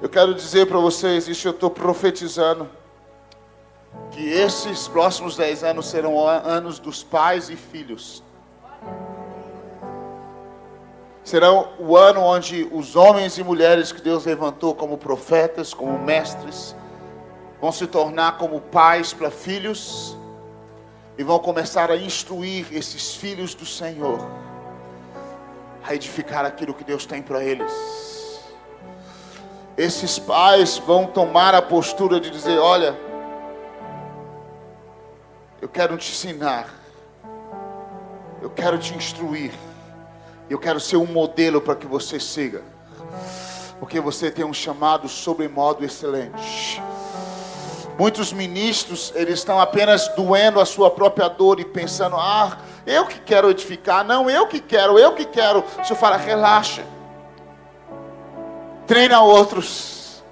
Eu quero dizer para vocês, isso eu estou profetizando, que esses próximos 10 anos serão anos dos pais e filhos. Serão o ano onde os homens e mulheres que Deus levantou como profetas, como mestres, vão se tornar como pais para filhos e vão começar a instruir esses filhos do Senhor a edificar aquilo que Deus tem para eles. Esses pais vão tomar a postura de dizer: olha, eu quero te ensinar, eu quero te instruir, eu quero ser um modelo para que você siga, porque você tem um chamado sobremodo excelente. Muitos ministros, eles estão apenas doendo a sua própria dor e pensando: ah, eu que quero edificar, não, eu que quero. O Senhor fala: relaxa, treina outros,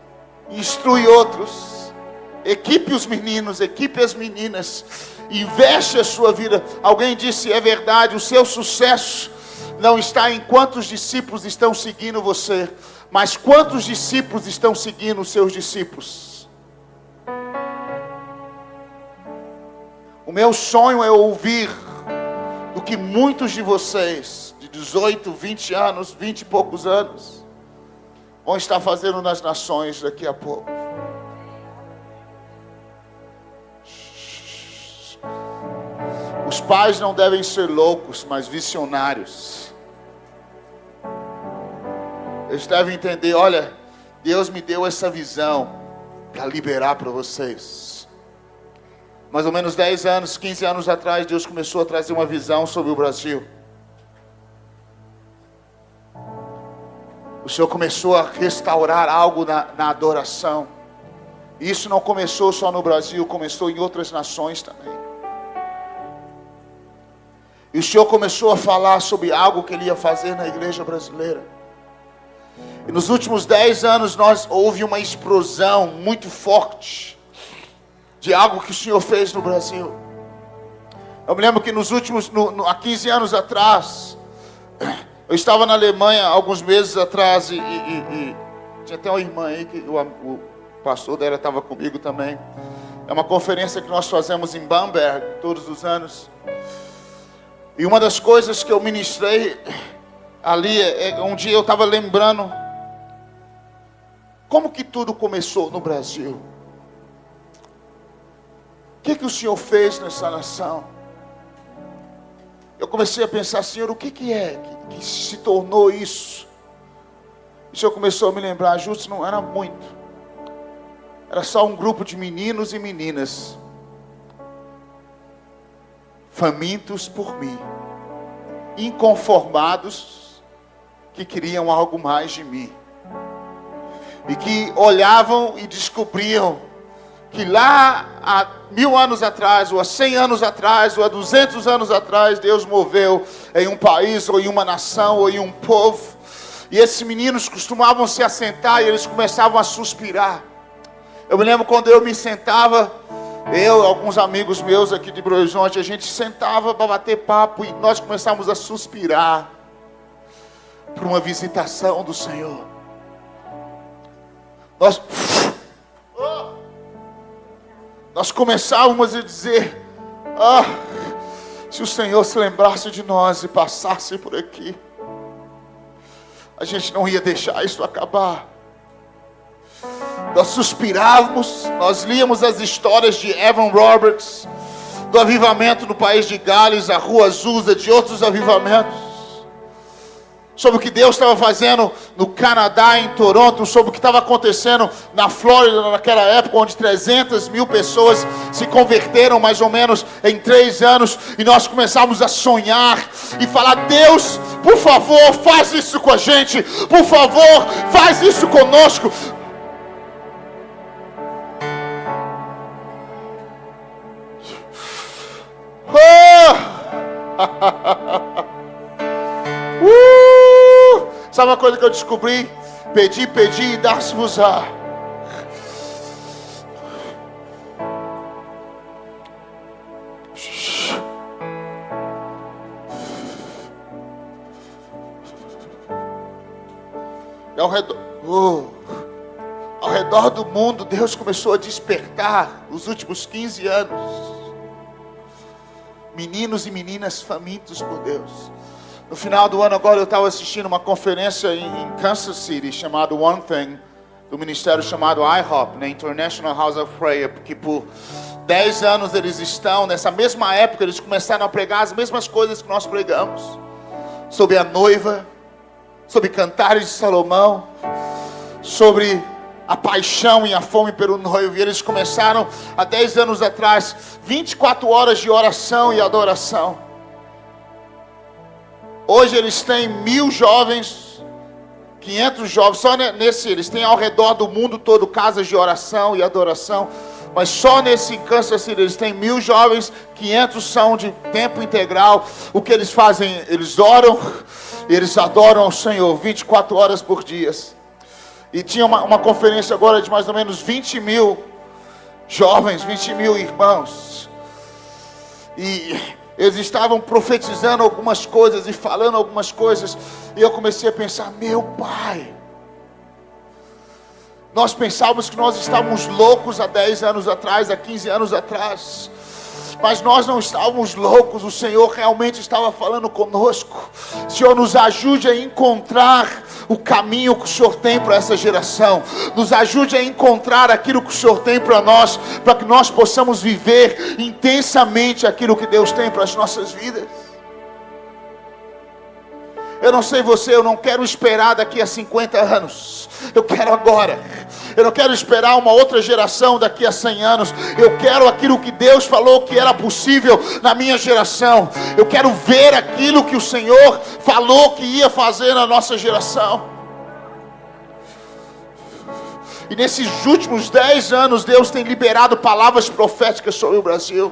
instrui outros, equipe os meninos, equipe as meninas, investe a sua vida. Alguém disse, é verdade, o seu sucesso não está em quantos discípulos estão seguindo você, mas quantos discípulos estão seguindo os seus discípulos. O meu sonho é ouvir do que muitos de vocês, de 18, 20 anos, 20 e poucos anos, vão estar fazendo nas nações daqui a pouco. Os pais não devem ser loucos, mas visionários. Eles devem entender: olha, Deus me deu essa visão para liberar para vocês. Mais ou menos 10 anos, 15 anos atrás, Deus começou a trazer uma visão sobre o Brasil. O Senhor começou a restaurar algo na adoração. E isso não começou só no Brasil, começou em outras nações também. E o Senhor começou a falar sobre algo que Ele ia fazer na igreja brasileira. E nos últimos 10 anos houve uma explosão muito forte de algo que o Senhor fez no Brasil. Eu me lembro que há 15 anos atrás, eu estava na Alemanha alguns meses atrás e tinha até uma irmã aí, que o pastor dela estava comigo também. É uma conferência que nós fazemos em Bamberg todos os anos. E uma das coisas que eu ministrei ali, um dia eu estava lembrando como que tudo começou no Brasil. O que o Senhor fez nessa nação? Eu comecei a pensar: Senhor, o que é que se tornou isso? E o Senhor começou a me lembrar: justo, não era muito. Era só um grupo de meninos e meninas famintos por mim, inconformados, que queriam algo mais de mim, e que olhavam e descobriam que lá há 1000 anos atrás, ou há 100 anos atrás, ou há 200 anos atrás, Deus moveu em um país, ou em uma nação, ou em um povo. E esses meninos costumavam se assentar e eles começavam a suspirar. Eu me lembro quando eu me sentava, eu, alguns amigos meus aqui de Belo Horizonte, a gente sentava para bater papo e nós começávamos a suspirar por uma visitação do Senhor. Nós começávamos a dizer: se o Senhor se lembrasse de nós e passasse por aqui, a gente não ia deixar isso acabar. Nós suspirávamos, nós líamos as histórias de Evan Roberts, do avivamento no país de Gales, a Rua Azusa, de outros avivamentos, sobre o que Deus estava fazendo no Canadá, em Toronto, sobre o que estava acontecendo na Flórida naquela época, onde 300 mil pessoas se converteram mais ou menos em 3 anos, e nós começamos a sonhar e falar: Deus, por favor, faz isso com a gente, por favor, faz isso conosco. Sabe uma coisa que eu descobri? Pedi e dar-se-vos-á. E ao redor do mundo, Deus começou a despertar nos últimos 15 anos. Meninos e meninas famintos por Deus. No final do ano agora eu estava assistindo uma conferência em Kansas City, chamada One Thing, do ministério chamado IHOP, né? International House of Prayer, porque por 10 anos eles estão, nessa mesma época, eles começaram a pregar as mesmas coisas que nós pregamos. Sobre a noiva, sobre Cantares de Salomão, sobre a paixão e a fome pelo noivo. E eles começaram há 10 anos atrás, 24 horas de oração e adoração. Hoje eles têm 1.000 jovens, 500 jovens, só eles têm ao redor do mundo todo casas de oração e adoração. Mas só nesse Kansas City eles têm 1.000 jovens, 500 são de tempo integral. O que eles fazem? Eles oram, eles adoram ao Senhor 24 horas por dia. E tinha uma conferência agora de mais ou menos 20.000 jovens, 20.000 irmãos. E eles estavam profetizando algumas coisas e falando algumas coisas. E eu comecei a pensar, meu Pai, nós pensávamos que nós estávamos loucos há 10 anos atrás, há 15 anos atrás. Mas nós não estávamos loucos, o Senhor realmente estava falando conosco. Senhor, nos ajude a encontrar o caminho que o Senhor tem para essa geração. Nos ajude a encontrar aquilo que o Senhor tem para nós, para que nós possamos viver intensamente aquilo que Deus tem para as nossas vidas. Eu não sei você, eu não quero esperar daqui a 50 anos. Eu quero agora. Eu não quero esperar uma outra geração daqui a 100 anos. Eu quero aquilo que Deus falou que era possível na minha geração. Eu quero ver aquilo que o Senhor falou que ia fazer na nossa geração. E nesses últimos 10 anos, Deus tem liberado palavras proféticas sobre o Brasil.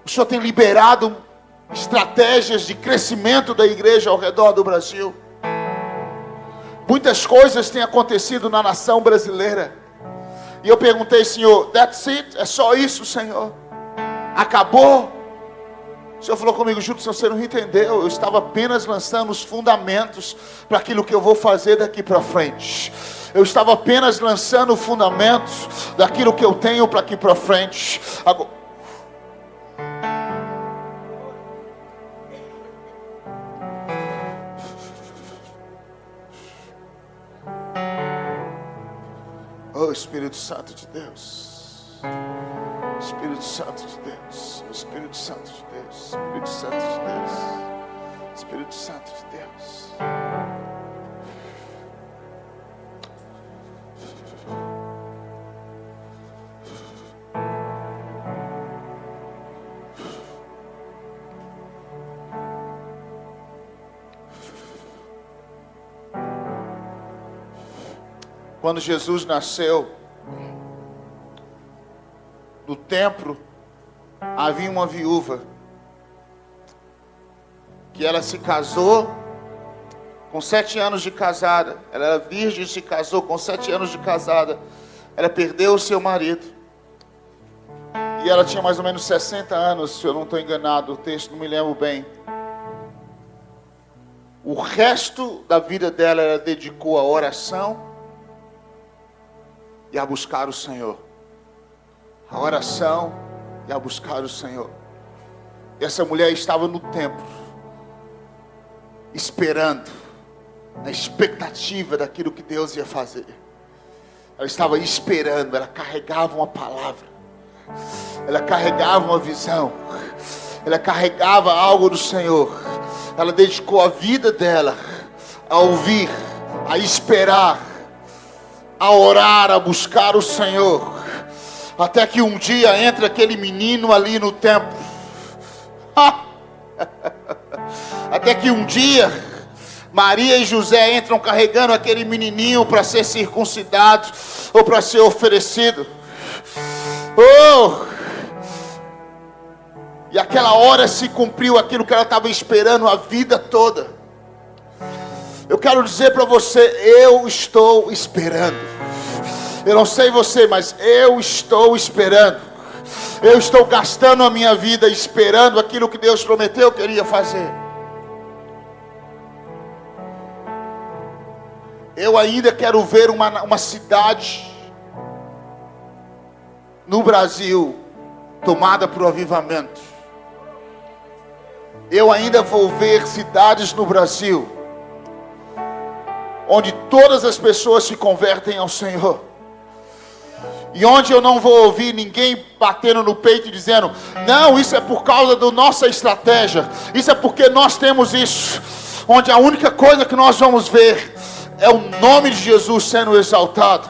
O Senhor tem liberado estratégias de crescimento da igreja ao redor do Brasil. Muitas coisas têm acontecido na nação brasileira. E eu perguntei, Senhor, that's it? É só isso, Senhor? Acabou? O Senhor falou comigo, Judson, você não entendeu. Eu estava apenas lançando os fundamentos para aquilo que eu vou fazer daqui para frente. Eu estava apenas lançando fundamentos daquilo que eu tenho para aqui para frente. Agora, oh, Espírito Santo de Deus, Espírito Santo de Deus, Espírito Santo de Deus, Espírito Santo de Deus, Espírito Santo de Deus. Quando Jesus nasceu, no templo, havia uma viúva, que ela se casou com 7 anos de casada. Ela era virgem e se casou com 7 anos de casada. Ela perdeu o seu marido. E ela tinha mais ou menos 60 anos, se eu não estou enganado, o texto não me lembro bem. O resto da vida dela ela dedicou à oração e a buscar o Senhor. A oração e a buscar o Senhor. E essa mulher estava no templo, esperando, na expectativa daquilo que Deus ia fazer. Ela estava esperando, ela carregava uma palavra, ela carregava uma visão, ela carregava algo do Senhor. Ela dedicou a vida dela a ouvir, a esperar, a orar, a buscar o Senhor, até que um dia entra aquele menino ali no templo. Até que um dia Maria e José entram carregando aquele menininho para ser circuncidado ou para ser oferecido. E aquela hora se cumpriu aquilo que ela estava esperando a vida toda. Eu quero dizer para você, eu estou esperando. Eu não sei você, mas eu estou esperando. Eu estou gastando a minha vida esperando aquilo que Deus prometeu que Ele ia fazer. Eu ainda quero ver uma cidade no Brasil tomada por avivamento. Eu ainda vou ver cidades no Brasil onde todas as pessoas se convertem ao Senhor. E onde eu não vou ouvir ninguém batendo no peito e dizendo: não, isso é por causa da nossa estratégia, isso é porque nós temos isso. Onde a única coisa que nós vamos ver é o nome de Jesus sendo exaltado.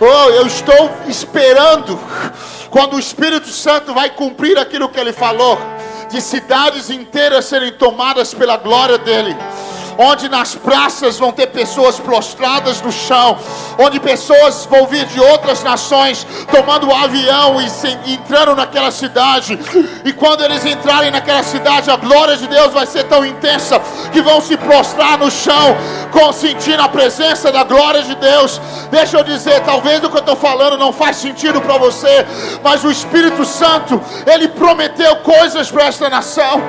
Oh, eu estou esperando quando o Espírito Santo vai cumprir aquilo que Ele falou, de cidades inteiras serem tomadas pela glória dEle. Onde nas praças vão ter pessoas prostradas no chão, onde pessoas vão vir de outras nações, tomando um avião e entrando naquela cidade, e quando eles entrarem naquela cidade, a glória de Deus vai ser tão intensa, que vão se prostrar no chão, sentindo a presença da glória de Deus. Deixa eu dizer, talvez o que eu estou falando não faz sentido para você, mas o Espírito Santo, Ele prometeu coisas para esta nação.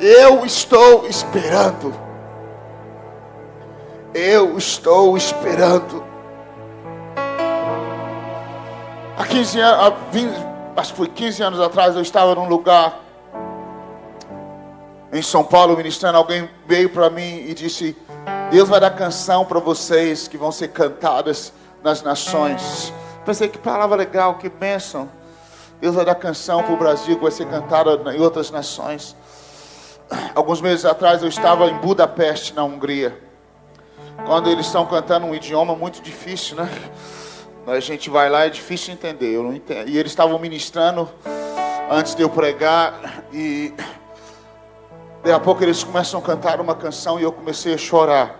Eu estou esperando. Eu estou esperando. Há 15 anos, acho que foi 15 anos atrás, eu estava num lugar em São Paulo ministrando. Alguém veio para mim e disse: Deus vai dar canção para vocês que vão ser cantadas nas nações. Pensei, que palavra legal, que bênção. Deus vai dar canção para o Brasil que vai ser cantada em outras nações. Alguns meses atrás eu estava em Budapeste, na Hungria. Quando eles estão cantando um idioma muito difícil, né? A gente vai lá, é difícil entender, eu não entendo. E eles estavam ministrando antes de eu pregar, e daí a pouco eles começam a cantar uma canção e eu comecei a chorar.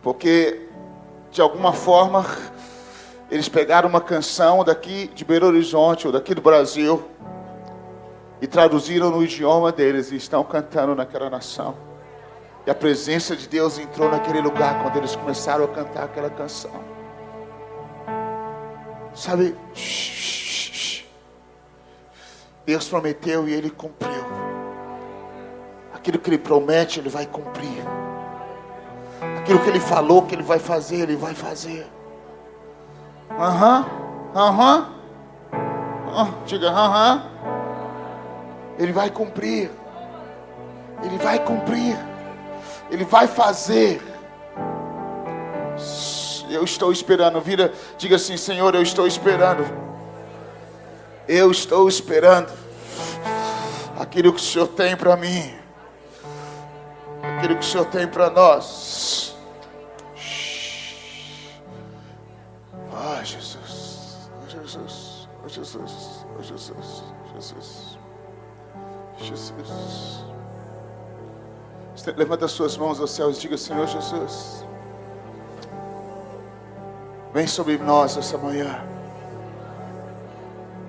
Porque de alguma forma eles pegaram uma canção daqui de Belo Horizonte ou daqui do Brasil e traduziram no idioma deles e estão cantando naquela nação. E a presença de Deus entrou naquele lugar quando eles começaram a cantar aquela canção. Sabe? Deus prometeu e Ele cumpriu. Aquilo que Ele promete, Ele vai cumprir. Aquilo que Ele falou que Ele vai fazer, Ele vai fazer. Diga aham. Ele vai cumprir. Ele vai cumprir. Ele vai fazer. Eu estou esperando. Diga assim: Senhor, eu estou esperando. Eu estou esperando aquilo que o Senhor tem para mim. Aquilo que o Senhor tem para nós. Ah, Jesus. Oh, Jesus. Oh, Jesus. Oh, Jesus. Jesus. Jesus. Levanta as suas mãos aos céus e diga: Senhor Jesus, vem sobre nós essa manhã.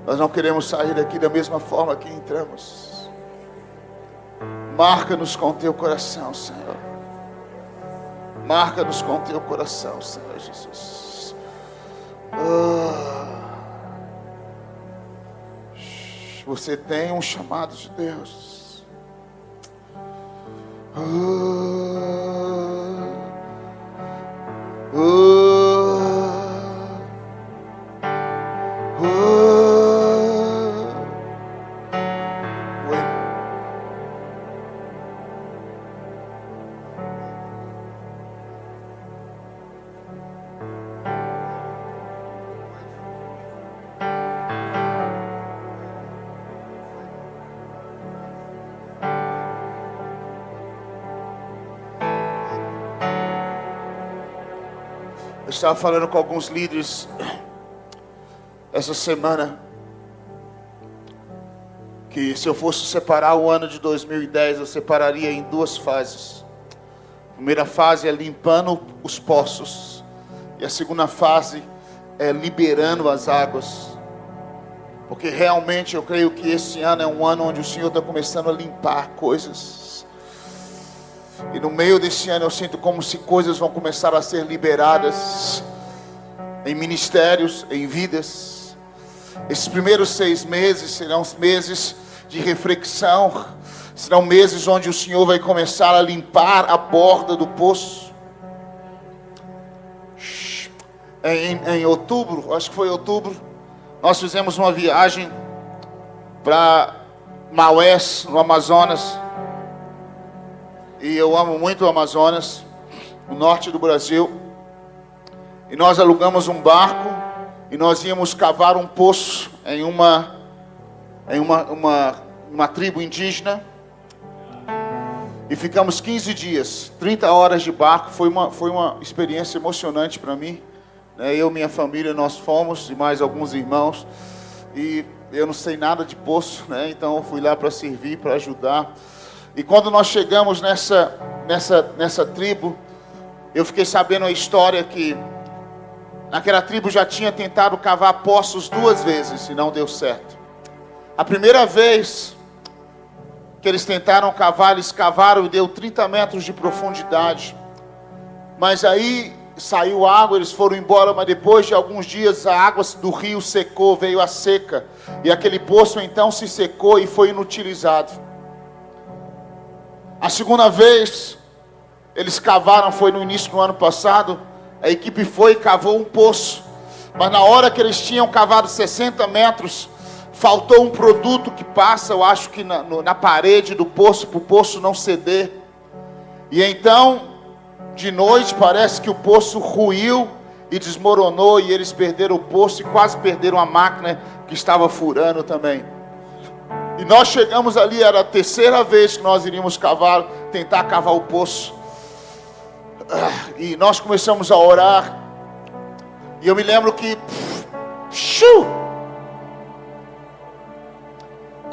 Nós não queremos sair daqui da mesma forma que entramos. Marca-nos com teu coração, Senhor. Marca-nos com teu coração, Senhor Jesus. Você tem um chamado de Deus. Eu estava falando com alguns líderes essa semana que se eu fosse separar o ano de 2010, eu separaria em duas fases. A primeira fase é limpando os poços, e a segunda fase é liberando as águas. Porque realmente eu creio que esse ano é um ano onde o Senhor está começando a limpar coisas. E no meio desse ano eu sinto como se coisas vão começar a ser liberadas em ministérios, em vidas. Esses primeiros 6 meses serão os meses de reflexão. Serão meses onde o Senhor vai começar a limpar a borda do poço. Em outubro, acho que foi outubro, nós fizemos uma viagem para Maués, no Amazonas. E eu amo muito o Amazonas, no norte do Brasil. E nós alugamos um barco e nós íamos cavar um poço em uma tribo indígena. E ficamos 15 dias, 30 horas de barco. Foi uma experiência emocionante para mim. Eu e minha família, nós fomos, e mais alguns irmãos. E eu não sei nada de poço, então eu fui lá para servir, para ajudar. E quando nós chegamos nessa tribo, eu fiquei sabendo a história que naquela tribo já tinha tentado cavar poços 2 vezes e não deu certo. A primeira vez que eles tentaram cavar, eles cavaram e deu 30 metros de profundidade. Mas aí saiu água, eles foram embora, mas depois de alguns dias a água do rio secou, veio a seca. E aquele poço então se secou e foi inutilizado. A segunda vez, eles cavaram, foi no início do ano passado. A equipe foi e cavou um poço. Mas na hora que eles tinham cavado 60 metros, faltou um produto que passa, eu acho que na parede do poço, para o poço não ceder. E então, de noite, parece que o poço ruiu e desmoronou. E eles perderam o poço e quase perderam a máquina que estava furando também. E nós chegamos ali, era a 3ª vez que nós iríamos tentar cavar o poço. E nós começamos a orar. E eu me lembro que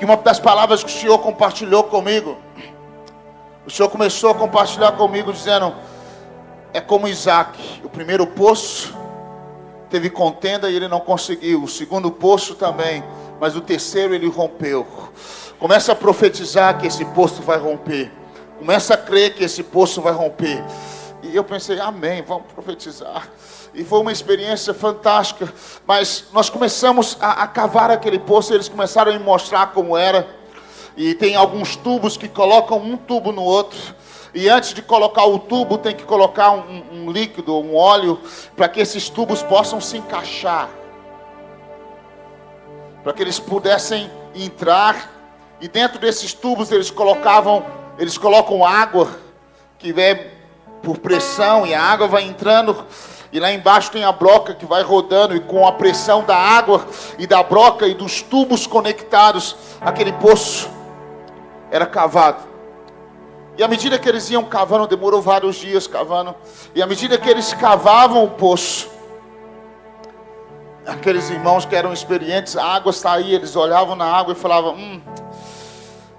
uma das palavras que o Senhor compartilhou comigo, o Senhor começou a compartilhar comigo dizendo: é como Isaac, o primeiro poço teve contenda e ele não conseguiu, o segundo poço também, mas o terceiro ele rompeu. Começa a profetizar que esse poço vai romper, começa a crer que esse poço vai romper. E eu pensei, amém, vamos profetizar. E foi uma experiência fantástica. Mas nós começamos a cavar aquele poço. Eles começaram a me mostrar como era. E tem alguns tubos que colocam um tubo no outro. E antes de colocar o tubo, tem que colocar um líquido, um óleo, para que esses tubos possam se encaixar. Para que eles pudessem entrar. E dentro desses tubos eles colocam água, que vem por pressão, e a água vai entrando, e lá embaixo tem a broca que vai rodando, e com a pressão da água e da broca e dos tubos conectados, aquele poço era cavado. E à medida que eles iam cavando, demorou vários dias cavando, e à medida que eles cavavam o poço, aqueles irmãos que eram experientes, a água saía, eles olhavam na água e falavam: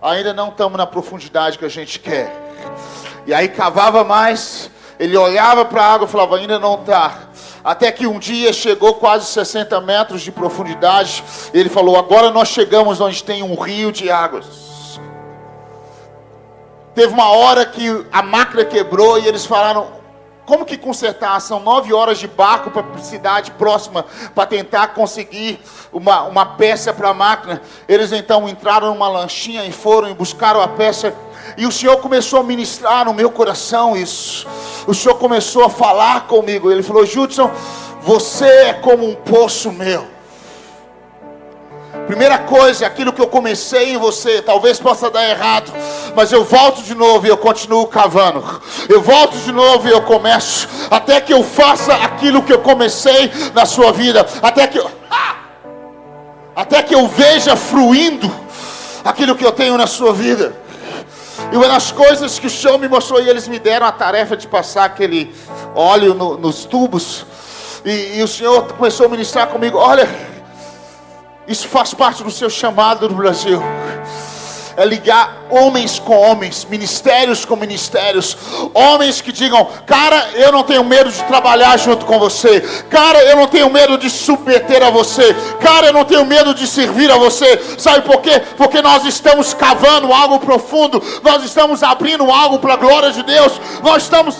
ainda não estamos na profundidade que a gente quer. E aí cavava mais, ele olhava para a água e falava: ainda não está. Até que um dia chegou quase 60 metros de profundidade. E ele falou: agora nós chegamos onde tem um rio de águas. Teve uma hora que a máquina quebrou e eles falaram: como que consertar? São 9 horas de barco para a cidade próxima para tentar conseguir uma peça para a máquina. Eles então entraram numa lanchinha e foram e buscaram a peça. E o Senhor começou a ministrar no meu coração isso. O Senhor começou a falar comigo. Ele falou: Judson, você é como um poço meu. Primeira coisa, aquilo que eu comecei em você, talvez possa dar errado, mas eu volto de novo e eu continuo cavando. Eu volto de novo e eu começo, até que eu faça aquilo que eu comecei na sua vida. Até que eu veja fluindo aquilo que eu tenho na sua vida. E uma das coisas que o Senhor me mostrou, e eles me deram a tarefa de passar aquele óleo nos tubos, e o Senhor começou a ministrar comigo: olha, isso faz parte do seu chamado no Brasil. é ligar homens com homens, ministérios com ministérios. Homens que digam: cara, eu não tenho medo de trabalhar junto com você. Cara, eu não tenho medo de submeter a você. Cara, eu não tenho medo de servir a você. Sabe por quê? Porque nós estamos cavando algo profundo. Nós estamos abrindo algo para a glória de Deus. Nós estamos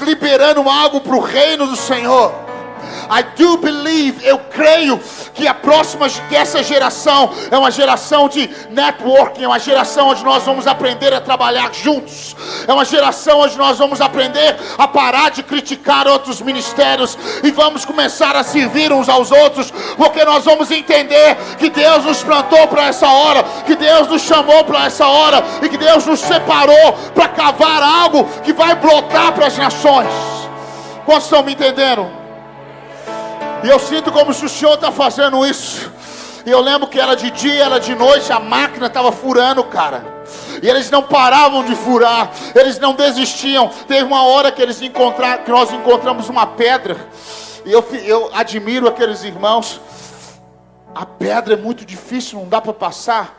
liberando algo para o reino do Senhor. I do believe, eu creio que que essa geração é uma geração de networking, é uma geração onde nós vamos aprender a trabalhar juntos, é uma geração onde nós vamos aprender a parar de criticar outros ministérios e vamos começar a servir uns aos outros, porque nós vamos entender que Deus nos plantou para essa hora, que Deus nos chamou para essa hora e que Deus nos separou para cavar algo que vai brotar para as nações. Quantos estão me entendendo? E eu sinto como se o Senhor está fazendo isso. E eu lembro que era de dia, era de noite, a máquina estava furando, cara. E eles não paravam de furar, eles não desistiam. Teve uma hora que nós encontramos uma pedra. E eu admiro aqueles irmãos. A pedra é muito difícil, não dá para passar.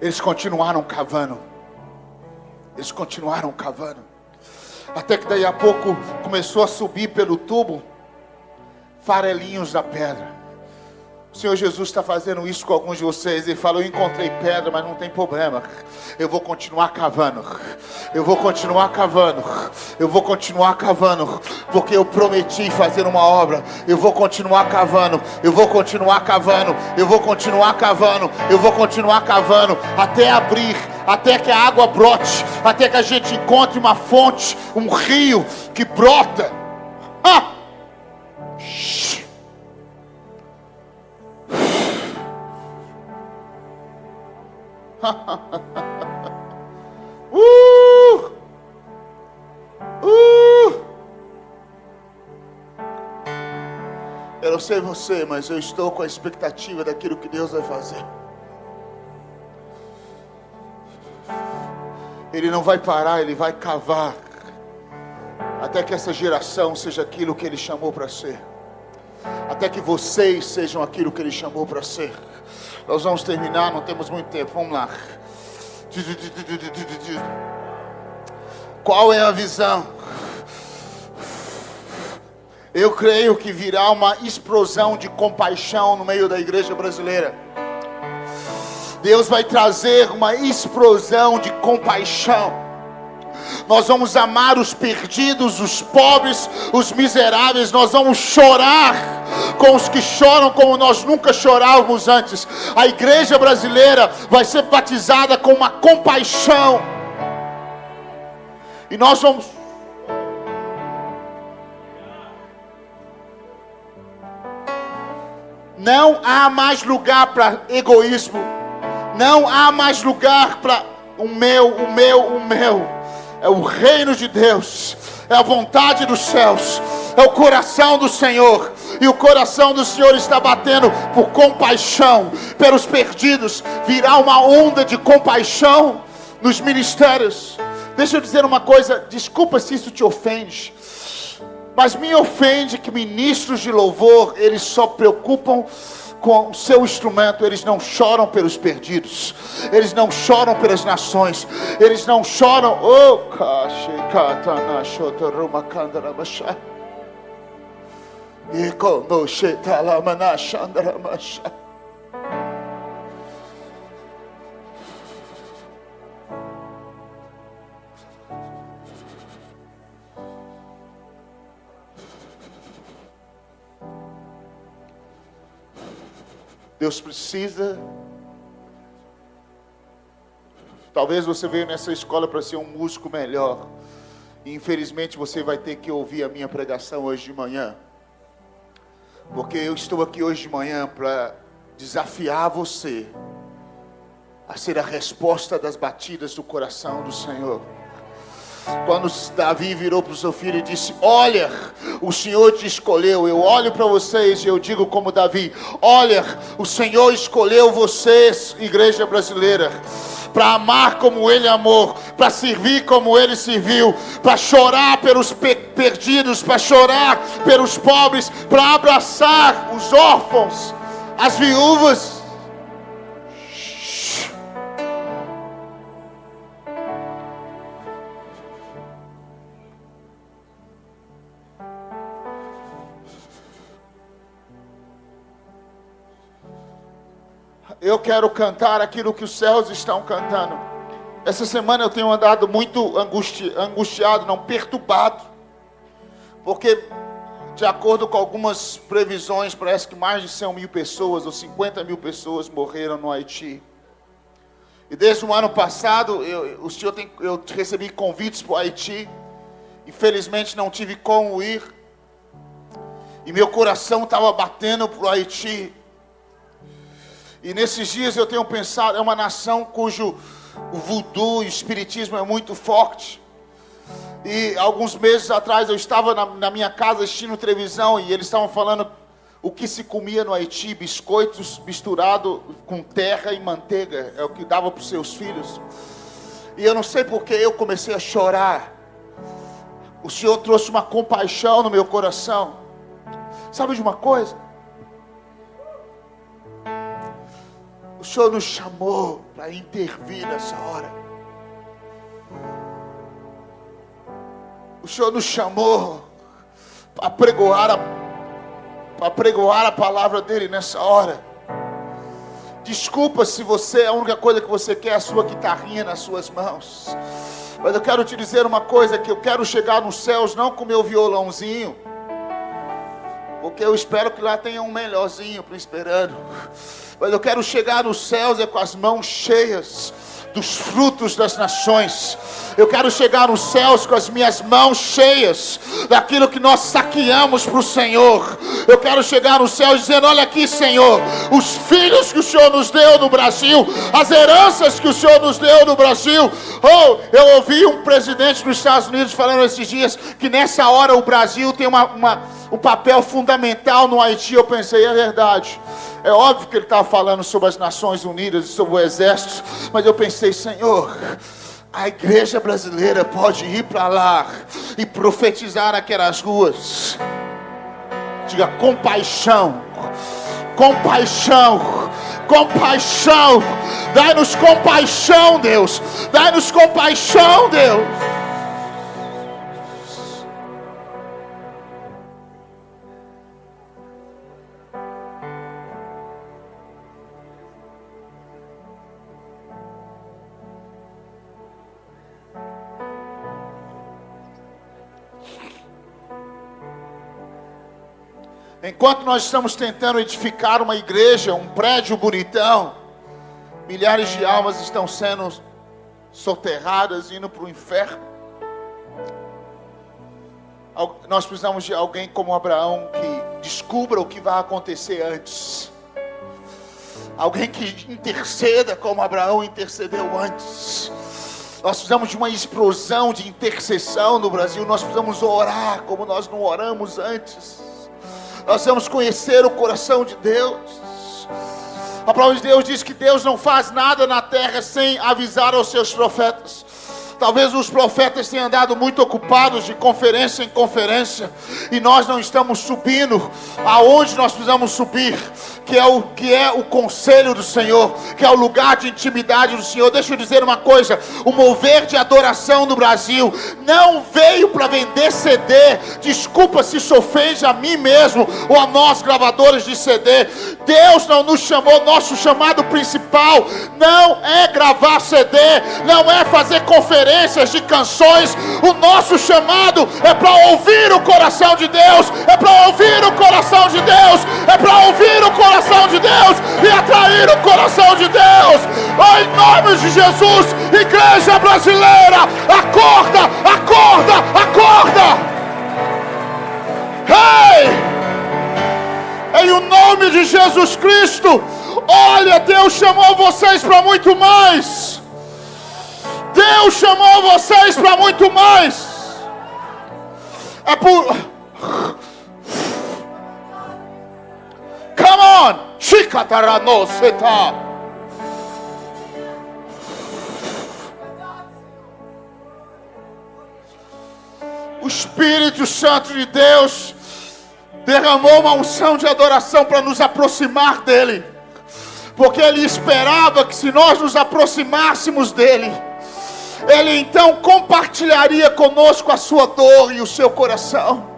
Eles continuaram cavando. Eles continuaram cavando. Até que daí a pouco começou a subir pelo tubo farelinhos da pedra. O Senhor Jesus está fazendo isso com alguns de vocês. Ele falou: eu encontrei pedra, mas não tem problema. Eu vou continuar cavando. Eu vou continuar cavando. Eu vou continuar cavando. Porque eu prometi fazer uma obra. Eu vou continuar cavando. Eu vou continuar cavando. Eu vou continuar cavando. Eu vou continuar cavando. Até abrir. Até que a água brote. Até que a gente encontre uma fonte. Um rio que brota. Ah! Eu não sei você, mas eu estou com a expectativa daquilo que Deus vai fazer. Ele não vai parar, Ele vai cavar até que essa geração seja aquilo que Ele chamou para ser, até que vocês sejam aquilo que Ele chamou para ser. Nós vamos terminar, não temos muito tempo, vamos lá. Qual é a visão? Eu creio que virá uma explosão de compaixão no meio da igreja brasileira. Deus vai trazer uma explosão de compaixão. Nós vamos amar os perdidos, os pobres, os miseráveis. Nós vamos chorar com os que choram como nós nunca chorávamos antes. A igreja brasileira vai ser batizada com uma compaixão. E nós vamos... Não há mais lugar para egoísmo. Não há mais lugar para o meu. É o reino de Deus. É a vontade dos céus. É o coração do Senhor. E o coração do Senhor está batendo por compaixão pelos perdidos. Virá uma onda de compaixão nos ministérios. Deixa eu dizer uma coisa. Desculpa se isso te ofende. Mas me ofende que ministros de louvor, eles só preocupam com o seu instrumento. Eles não choram pelos perdidos. Eles não choram pelas nações. Eles não choram. Deus precisa. Talvez você veio nessa escola para ser um músico melhor. E infelizmente você vai ter que ouvir a minha pregação hoje de manhã. Porque eu estou aqui hoje de manhã para desafiar você a ser a resposta das batidas do coração do Senhor. Quando Davi virou para o seu filho e disse: olha, o Senhor te escolheu. Eu olho para vocês e eu digo como Davi: olha, o Senhor escolheu vocês, igreja brasileira. para amar como Ele amou, para servir como Ele serviu, para chorar pelos perdidos, para chorar pelos pobres, para abraçar os órfãos, as viúvas. Eu quero cantar aquilo que os céus estão cantando. Essa semana eu tenho andado muito angustiado, não, perturbado. Porque, de acordo com algumas previsões, parece que mais de 100 mil pessoas ou 50 mil pessoas morreram no Haiti. E desde o ano passado, eu recebi convites para o Haiti. Infelizmente não tive como ir. E meu coração estava batendo para o Haiti. E nesses dias eu tenho pensado, é uma nação cujo o voodoo e o espiritismo é muito forte. E alguns meses atrás eu estava na minha casa assistindo televisão e eles estavam falando o que se comia no Haiti, biscoitos misturados com terra e manteiga, é o que dava para os seus filhos. E eu não sei porque eu comecei a chorar. O Senhor trouxe uma compaixão no meu coração. Sabe de uma coisa? O Senhor nos chamou para intervir nessa hora. O Senhor nos chamou para pregoar a palavra dEle nessa hora. Desculpa se a única coisa que você quer é a sua guitarrinha nas suas mãos. Mas eu quero te dizer uma coisa, que eu quero chegar nos céus não com meu violãozinho. Porque eu espero que lá tenha um melhorzinho para esperando. Mas eu quero chegar nos céus com as mãos cheias dos frutos das nações. Eu quero chegar nos céus com as minhas mãos cheias daquilo que nós saqueamos para o Senhor. Eu quero chegar nos céus dizendo: olha aqui, Senhor, os filhos que o Senhor nos deu no Brasil, as heranças que o Senhor nos deu no Brasil. Eu ouvi um presidente dos Estados Unidos falando esses dias que nessa hora o Brasil tem um papel fundamental no Haiti. Eu pensei, é verdade. É óbvio que ele estava falando sobre as Nações Unidas e sobre o exército, mas eu pensei, Senhor, a igreja brasileira pode ir para lá e profetizar naquelas ruas. Diga: compaixão, compaixão, compaixão. Dai-nos compaixão, Deus. Dai-nos compaixão, Deus. Enquanto nós estamos tentando edificar uma igreja, um prédio bonitão, milhares de almas estão sendo soterradas, indo para o inferno. Nós precisamos de alguém como Abraão que descubra o que vai acontecer antes. Alguém que interceda como Abraão intercedeu antes. Nós precisamos de uma explosão de intercessão no Brasil. Nós precisamos orar como nós não oramos antes. Nós vamos conhecer o coração de Deus. A palavra de Deus diz que Deus não faz nada na terra sem avisar aos seus profetas. Talvez os profetas tenham andado muito ocupados de conferência em conferência, e nós não estamos subindo aonde nós precisamos subir, que é o conselho do Senhor, que é o lugar de intimidade do Senhor. Deixa eu dizer uma coisa: o mover de adoração no Brasil não veio para vender CD. Desculpa se isso ofende a mim mesmo ou a nós gravadores de CD. Deus não nos chamou, nosso chamado principal não é gravar CD, não é fazer conferências de canções. O nosso chamado é para ouvir o coração de Deus, é para ouvir o coração de Deus, é para ouvir o coração de Deus e atrair o coração de Deus. Em nome de Jesus, igreja brasileira, acorda, acorda, acorda. Em o nome de Jesus Cristo, olha, Deus chamou vocês para muito mais. Deus chamou vocês para muito mais. É por... Come on! Chicataranoseta. O Espírito Santo de Deus derramou uma unção de adoração para nos aproximar dele. Porque ele esperava que se nós nos aproximássemos dele, ele então compartilharia conosco a sua dor e o seu coração.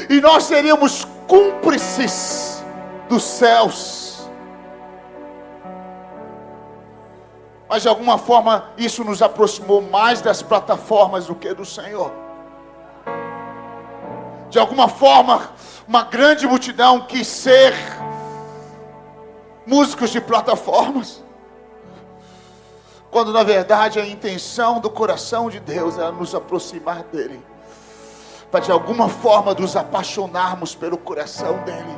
E nós seríamos cúmplices dos céus. Mas de alguma forma isso nos aproximou mais das plataformas do que do Senhor. De alguma forma, uma grande multidão quis ser músicos de plataformas, quando na verdade a intenção do coração de Deus era nos aproximar dele, para de alguma forma nos apaixonarmos pelo coração dele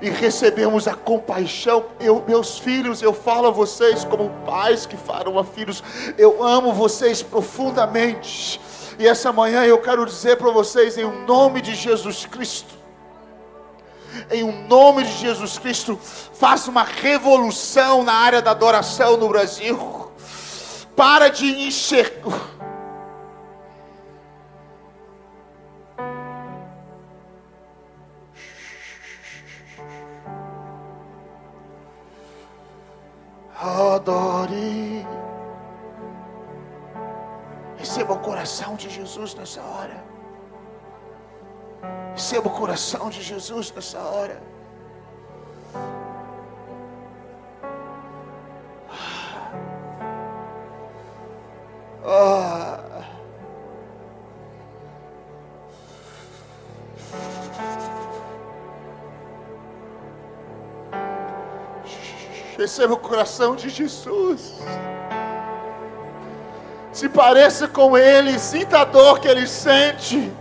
e recebermos a compaixão. Meus filhos, eu falo a vocês como pais que falam a filhos, eu amo vocês profundamente. E essa manhã eu quero dizer para vocês, em nome de Jesus Cristo, em nome de Jesus Cristo, faça uma revolução na área da adoração no Brasil. Para de enxergar. Adore. Receba o coração de Jesus nessa hora. Receba o coração de Jesus nessa hora. Receba o coração de Jesus. Se pareça com Ele, sinta a dor que Ele sente.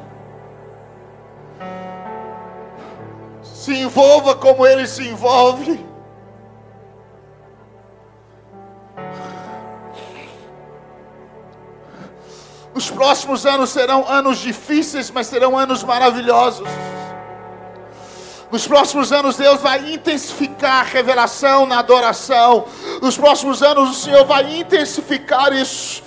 Se envolva como Ele se envolve. Os próximos anos serão anos difíceis, mas serão anos maravilhosos. Nos próximos anos Deus vai intensificar a revelação na adoração. Nos próximos anos o Senhor vai intensificar isso.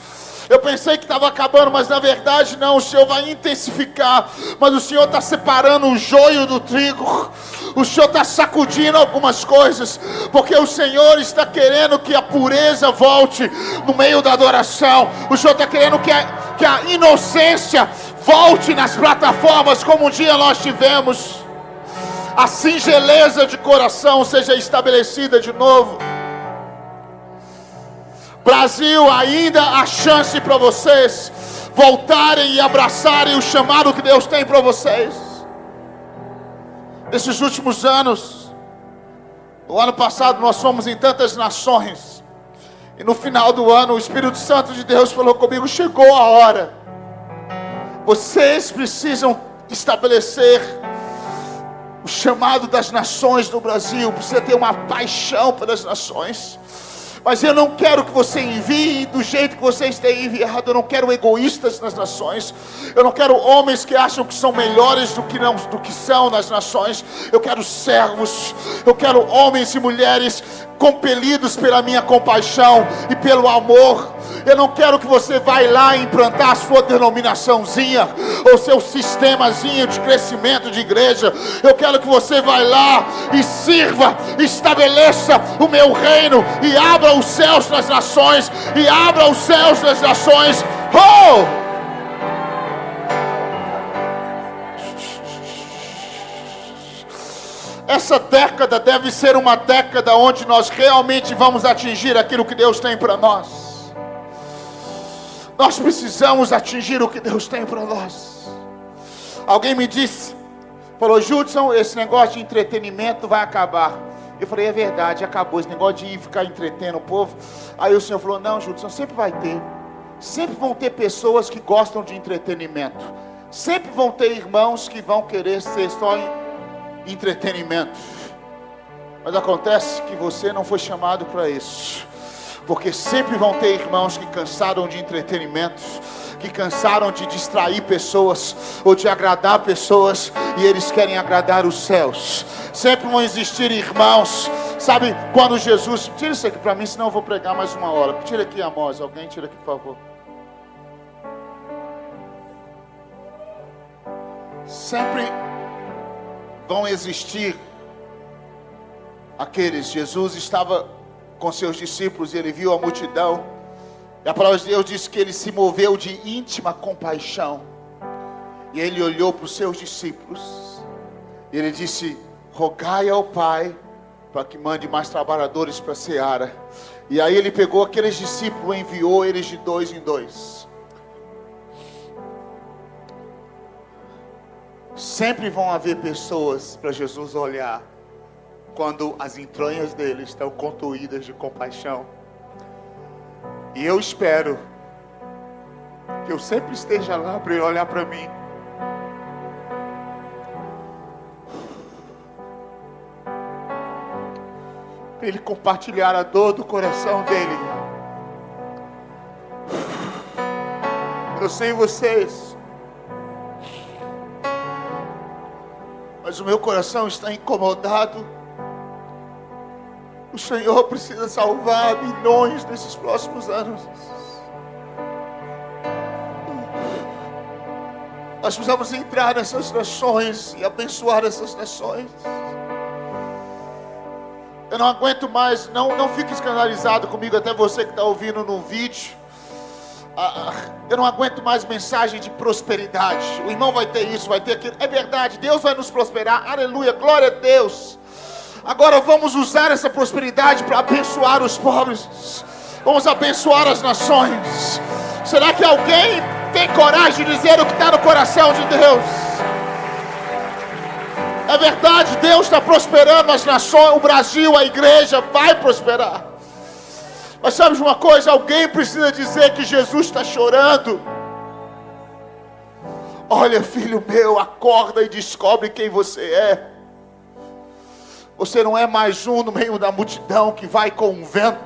Eu pensei que estava acabando, mas na verdade não. O Senhor vai intensificar. Mas o Senhor está separando o joio do trigo. O Senhor está sacudindo algumas coisas, porque o Senhor está querendo que a pureza volte no meio da adoração. O Senhor está querendo que a inocência volte nas plataformas, como um dia nós tivemos. A singeleza de coração seja estabelecida de novo. Brasil, ainda há chance para vocês voltarem e abraçarem o chamado que Deus tem para vocês. Nesses últimos anos, no ano passado nós fomos em tantas nações, e no final do ano o Espírito Santo de Deus falou comigo: chegou a hora, vocês precisam estabelecer o chamado das nações do Brasil, precisa ter uma paixão pelas nações. Mas eu não quero que você envie do jeito que vocês têm enviado. Eu não quero egoístas nas nações. Eu não quero homens que acham que são melhores do que são nas nações. Eu quero servos. Eu quero homens e mulheres compelidos pela minha compaixão e pelo amor. Eu não quero que você vá lá implantar a sua denominaçãozinha ou seu sistemazinho de crescimento de igreja. Eu quero que você vá lá e sirva, estabeleça o meu reino e abra os céus nas nações, e abra os céus nas nações. Oh! Essa década deve ser uma década onde nós realmente vamos atingir aquilo que Deus tem para nós. Nós precisamos atingir o que Deus tem para nós. Alguém me disse, falou: Judson, esse negócio de entretenimento vai acabar. Eu falei: é verdade, acabou esse negócio de ir ficar entretendo o povo. Aí o Senhor falou: não, Judson, sempre vai ter. Sempre vão ter pessoas que gostam de entretenimento. Sempre vão ter irmãos que vão querer ser só entretenimento. Mas acontece que você não foi chamado para isso. Porque sempre vão ter irmãos que cansaram de entretenimento, que cansaram de distrair pessoas ou de agradar pessoas, e eles querem agradar os céus. Sempre vão existir irmãos. Sabe, quando Jesus... Tira isso aqui para mim, senão eu vou pregar mais uma hora. Tira aqui, Amós. Alguém tira aqui, por favor. Sempre vão existir aqueles. Jesus estava com seus discípulos e ele viu a multidão. E a palavra de Deus diz que ele se moveu de íntima compaixão. E ele olhou para os seus discípulos. E ele disse: rogai ao Pai para que mande mais trabalhadores para a seara. E aí ele pegou aqueles discípulos e enviou eles de 2 em 2. Sempre vão haver pessoas para Jesus olhar quando as entranhas dele estão contuídas de compaixão. E eu espero que eu sempre esteja lá para ele olhar para mim. Para ele compartilhar a dor do coração dele. Eu sei vocês, mas o meu coração está incomodado. O Senhor precisa salvar milhões nesses próximos anos. Nós precisamos entrar nessas nações e abençoar essas nações. Eu não aguento mais, não fique escandalizado comigo, até você que está ouvindo no vídeo. Eu não aguento mais mensagem de prosperidade. O irmão vai ter isso, vai ter aquilo. É verdade, Deus vai nos prosperar, aleluia, glória a Deus. Agora vamos usar essa prosperidade para abençoar os pobres. Vamos abençoar as nações. Será que alguém tem coragem de dizer o que está no coração de Deus? É verdade, Deus está prosperando as nações, o Brasil, a igreja vai prosperar. Mas sabe de uma coisa? Alguém precisa dizer que Jesus está chorando. Olha, filho meu, acorda e descobre quem você é. Você não é mais um no meio da multidão que vai com o vento.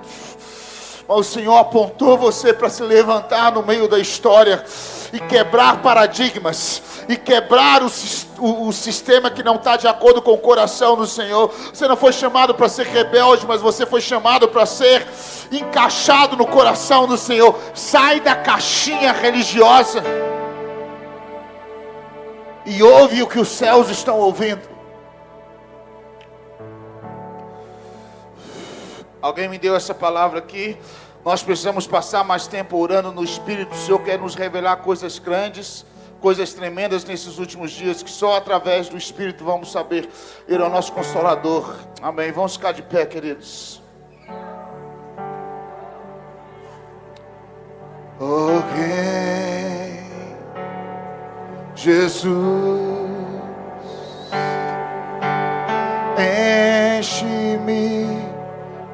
Mas o Senhor apontou você para se levantar no meio da história e quebrar paradigmas, e quebrar o sistema que não está de acordo com o coração do Senhor. Você não foi chamado para ser rebelde, mas você foi chamado para ser encaixado no coração do Senhor. Sai da caixinha religiosa e ouve o que os céus estão ouvindo. Alguém me deu essa palavra aqui. Nós precisamos passar mais tempo orando no Espírito. O Senhor quer nos revelar coisas grandes, coisas tremendas nesses últimos dias, que só através do Espírito vamos saber. Ele é o nosso Consolador. Amém. Vamos ficar de pé, queridos. Ok, Jesus, enche-me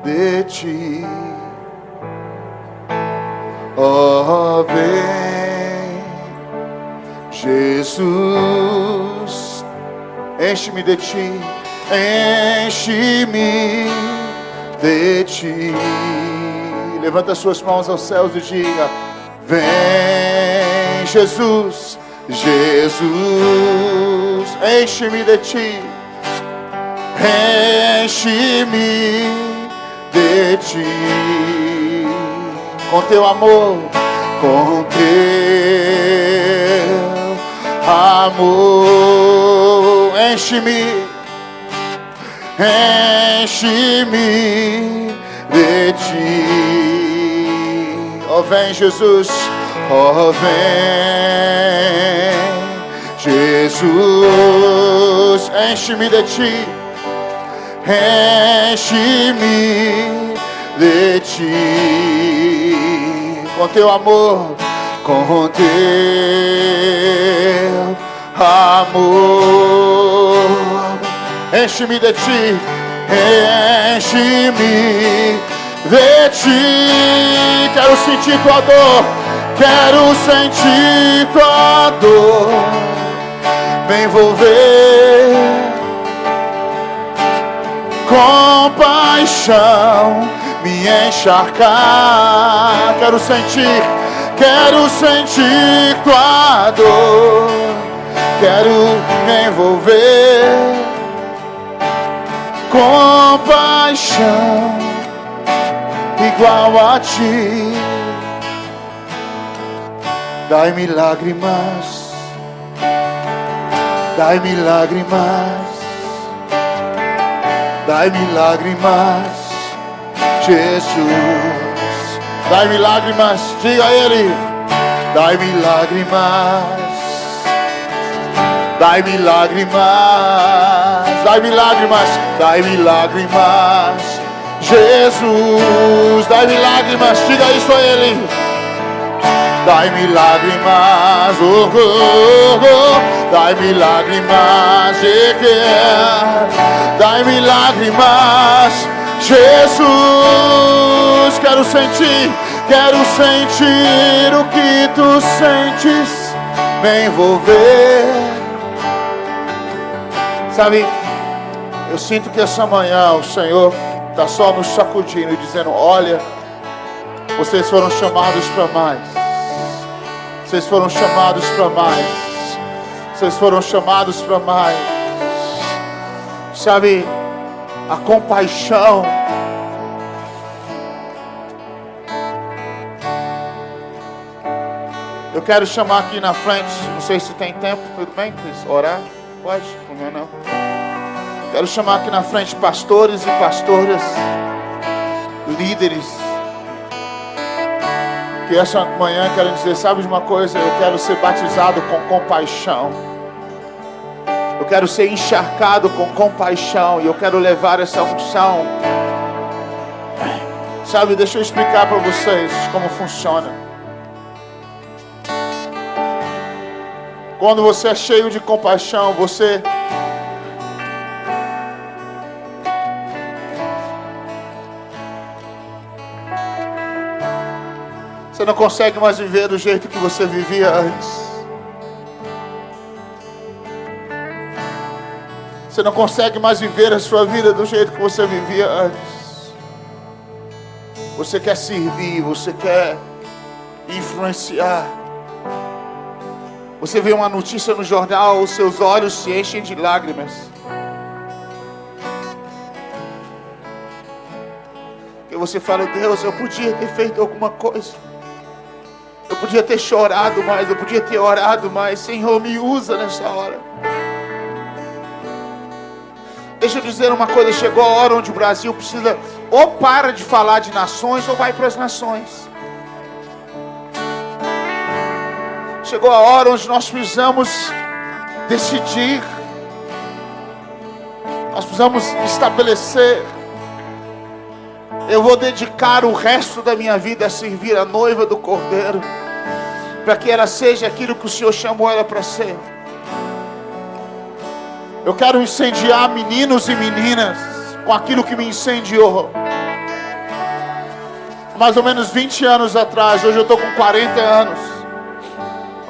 de ti. Oh, vem, Jesus, enche-me de ti, enche-me de ti. Levanta suas mãos aos céus e diga: vem, Jesus, Jesus, enche-me de ti, enche-me de ti, com teu amor, com teu amor, enche-me, enche-me de ti. Oh, vem, Jesus, oh, vem, Jesus, enche-me de ti, enche-me de ti, com teu amor, com teu amor, enche-me de ti, enche-me de ti. Quero sentir tua dor, quero sentir tua dor me envolver, compaixão me encharcar. Quero sentir tua dor, quero me envolver, compaixão igual a ti. Dai-me lágrimas Dai-me lágrimas, dai-me lágrimas, Jesus. Dai-me lágrimas, diga a Ele. Dai-me lágrimas, dai-me lágrimas, dai-me lágrimas, dai-me lágrimas, Jesus. Dai-me lágrimas, diga isso a Ele. Dai-me lágrimas, oh, oh, oh. Dai-me lágrimas, dai-me lágrimas, Jesus. Quero sentir o que tu sentes, me envolver. Sabe, eu sinto que essa manhã o Senhor está só nos sacudindo e dizendo: olha, vocês foram chamados para mais. Vocês foram chamados para mais. Vocês foram chamados para mais. Sabe, a compaixão. Eu quero chamar aqui na frente, não sei se tem tempo, tudo bem, Cris? Orar? Pode? Não. Quero chamar aqui na frente pastores e pastoras, líderes, que essa manhã querem dizer: sabe de uma coisa? Eu quero ser batizado com compaixão. Eu quero ser encharcado com compaixão. E eu quero levar essa unção. Sabe, deixa eu explicar para vocês como funciona. Quando você é cheio de compaixão, você não consegue mais viver do jeito que você vivia antes. Você não consegue mais viver a sua vida do jeito que você vivia antes. Você quer servir, você quer influenciar. Você vê uma notícia no jornal, os seus olhos se enchem de lágrimas. E você fala: Deus, eu podia ter feito alguma coisa. Eu podia ter chorado mais, eu podia ter orado mais. Senhor, me usa nessa hora. Deixa eu dizer uma coisa, chegou a hora onde o Brasil precisa ou para de falar de nações ou vai para as nações. Chegou a hora onde nós precisamos decidir. Nós precisamos estabelecer: eu vou dedicar o resto da minha vida a servir a noiva do Cordeiro, para que ela seja aquilo que o Senhor chamou ela para ser. Eu quero incendiar meninos e meninas com aquilo que me incendiou. Mais ou menos 20 anos atrás, hoje eu estou com 40 anos.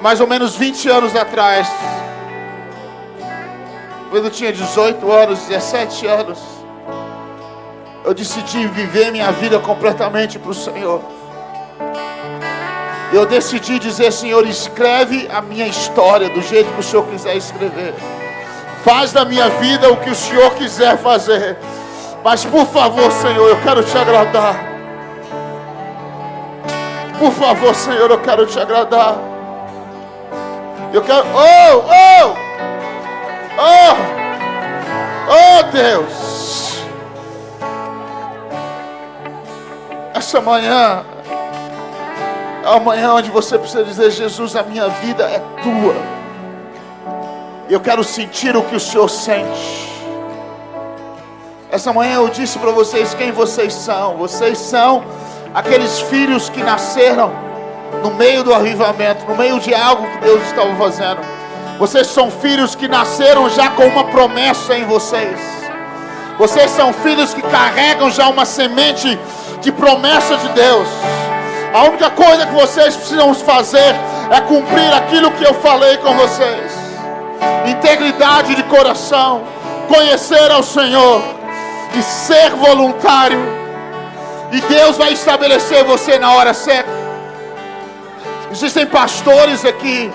Mais ou menos 20 anos atrás, quando eu tinha 18 anos, 17 anos, eu decidi viver minha vida completamente para o Senhor. Eu decidi dizer: Senhor, escreve a minha história do jeito que o Senhor quiser escrever. Faz da minha vida o que o Senhor quiser fazer. Mas por favor, Senhor, eu quero te agradar. Por favor, Senhor, eu quero te agradar. Eu quero... Oh, Deus. Essa manhã é uma manhã onde você precisa dizer: Jesus, a minha vida é tua. Eu quero sentir o que o Senhor sente. Essa manhã eu disse para vocês quem vocês são. Vocês são aqueles filhos que nasceram no meio do avivamento, no meio de algo que Deus estava fazendo. Vocês são filhos que nasceram já com uma promessa em vocês. Vocês são filhos que carregam já uma semente de promessa de Deus. A única coisa que vocês precisam fazer é cumprir aquilo que eu falei com vocês. Integridade de coração, conhecer ao Senhor e ser voluntário. E Deus vai estabelecer você na hora certa. Existem pastores aqui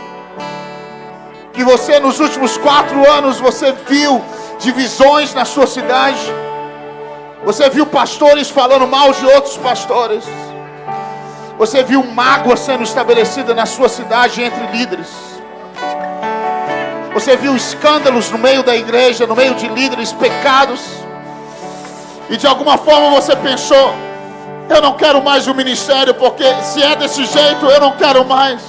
que você nos últimos 4 anos você viu divisões na sua cidade. Você viu pastores falando mal de outros pastores. Você viu mágoa sendo estabelecida na sua cidade entre líderes. Você viu escândalos no meio da igreja, no meio de líderes, pecados. E de alguma forma você pensou: eu não quero mais o ministério, porque se é desse jeito, eu não quero mais.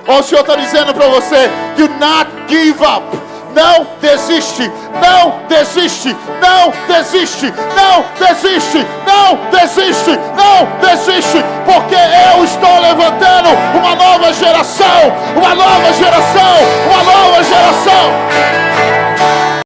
Ou o Senhor está dizendo para você: do not give up. Não desiste, não desiste, não desiste, não desiste, não desiste, não desiste, porque eu estou levantando uma nova geração, uma nova geração,